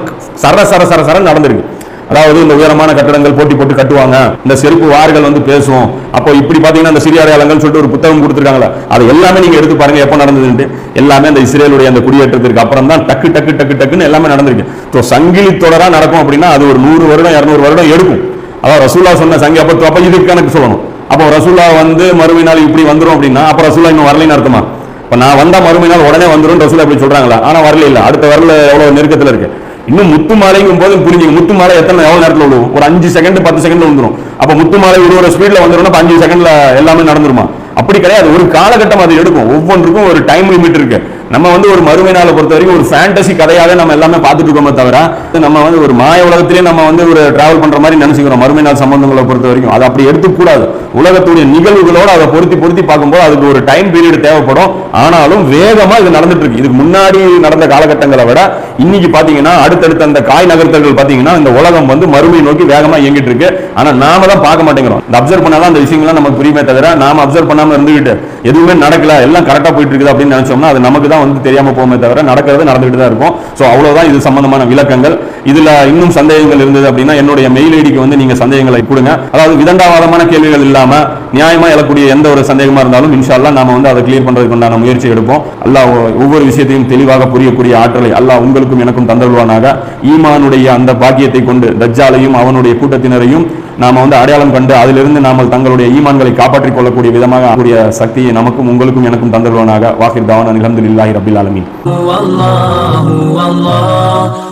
சர நடந்திருக்கு. அதாவது இந்த உயரமான கட்டடங்கள் போட்டி போட்டு கட்டுவாங்க, இந்த செருப்பு வார்கள் வந்து பேசும். அப்போ இப்படி பாத்தீங்கன்னா இந்த சிறிய அடையாளங்கள் சொல்லிட்டு ஒரு புத்தகம் கொடுத்துருக்காங்களா, அது எல்லாமே நீங்க எடுத்து பாருங்க எப்ப நடந்ததுன்னு. எல்லாமே அந்த இஸ்ரேலுடைய அந்த குடியேற்றத்திற்கு அப்புறம் தான் டக்குன்னு எல்லாமே நடந்திருக்கு. சங்கிலி தொடரா நடக்கும் அப்படின்னா அது ஒரு 100 வருடம் 200 வருடம் எடுக்கும். அதாவது ரசூல்லா சொன்ன சங்கி அப்ப இதுக்கு கணக்கு சொல்லணும். அப்போ ரசூல்லா வந்து மறுமை நாள் இப்படி வந்துரும் அப்படின்னா அப்ப ரசூல்லா இன்னும் வரலைன்னு அர்த்தமா? இப்ப நான் வந்தா மறுமை நாள் உடனே வந்துரும் ரசூல்லா இப்படி சொல்றாங்களா? ஆனா வரல இல்ல, அடுத்த வரல எவ்வளவு நெருக்கத்துல இருக்கு. இன்னும் முத்து மாலைங்கும் போது புரிஞ்சுங்க, முத்து மாலை எவ்வளவு நேரத்தில் விழுவும்? ஒரு 5 செகண்ட் 10 செகண்ட் வந்துடும். அப்ப முத்து மாலை ஒரு ஸ்பீட்ல வந்துடும், 5 செகண்ட்ல எல்லாமே நடந்துருமா? அப்படி கிடையாது. ஒரு காலகட்டம் அது எடுக்கும். ஒவ்வொன்றுக்கும் ஒரு டைம் லிமிட் இருக்கு. நம்ம வந்து ஒரு மறுமை நாளை பொறுத்த வரைக்கும் ஒரு ஃபேண்டசி கதையாவே நம்ம எல்லாமே பார்த்துட்டு இருக்கோமே தவிர, நம்ம வந்து ஒரு மாய உலகத்திலேயே நம்ம வந்து ஒரு டிராவல் பண்ற மாதிரி நினைச்சுக்கிறோம் மறுமை நாள் சம்பந்தங்களை பொறுத்த வரைக்கும். அது அப்படி எடுத்துக்கூடாது. உலகத்துடைய நிகழ்வுகளோடு அதை பொருத்தி பார்க்கும்போது அதுக்கு ஒரு டைம் பீரியட் தேவைப்படும். ஆனாலும் வேகமா இது நடந்துட்டு இருக்கு. இதுக்கு முன்னாடி நடந்த காலகட்டங்களை விட இன்னைக்கு பாத்தீங்கன்னா அடுத்தடுத்த அந்த காய் நகர்த்தல்கள் பாத்தீங்கன்னா இந்த உலகம் வந்து மறுமை நோக்கி வேகமா இயங்கிட்டு இருக்கு. ஆனா நாம தான் பார்க்க மாட்டேங்கிறோம். இந்த அப்சர்வ் பண்ணாதான் அந்த விஷயங்கள்லாம் நமக்கு புரியுமே தவிர, நாம அப்சர்வ் பண்ணாம இருந்துகிட்டு எதுவுமே நடக்கல எல்லாம் கரெக்டா போயிட்டு இருக்குது அப்படின்னு நினைச்சோம்னா அது நமக்கு தான் வந்து தெரியாம போகுமே தவிர நடக்கிறது நடந்துகிட்டு தான் இருக்கும். சோ அவ்வளவுதான் இது சம்பந்தமான விளக்கங்கள். இதுல இன்னும் சந்தேகங்கள் இருந்தது அப்படின்னா என்னுடைய மெயில் ஐடிக்கு வந்து நீங்க சந்தேகங்களை கொடுங்க. அதாவது விதண்டாவாதமான கேள்விகள் இல்லாம நியாயமா எழக்கூடிய எந்த ஒரு சந்தேகமா இருந்தாலும் இன்ஷா அல்லாஹ் நாம வந்து அதை கிளியர் பண்றதுக்கு உண்டான முயற்சி எடுப்போம். அல்லாஹ் ஒவ்வொரு விஷயத்தையும் தெளிவாக புரியக்கூடிய ஆற்றலை அல்லாஹ் உங்களுக்கும் எனக்கும் தந்தருவானாக. ஈமானுடைய அந்த பாக்கியத்தை கொண்டு தஜ்ஜாலையும் அவனுடைய கூட்டத்தினரையும் நாம வந்து அடையாளம் கண்டு அதிலிருந்து நாமல் தங்களுடைய ஈமான்களை காப்பாற்றிக் கொள்ளக்கூடிய விதமாக கூடிய சக்தியை நமக்கும் உங்களுக்கும் எனக்கும் தந்தருவானாக. வாஹிர் தாவானா அல்ஹம்துலில்லாஹி ரப்பில் ஆலமீன். அல்லாஹு அல்லாஹு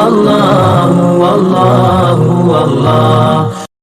அல்லாஹு அல்லாஹு அல்லாஹ்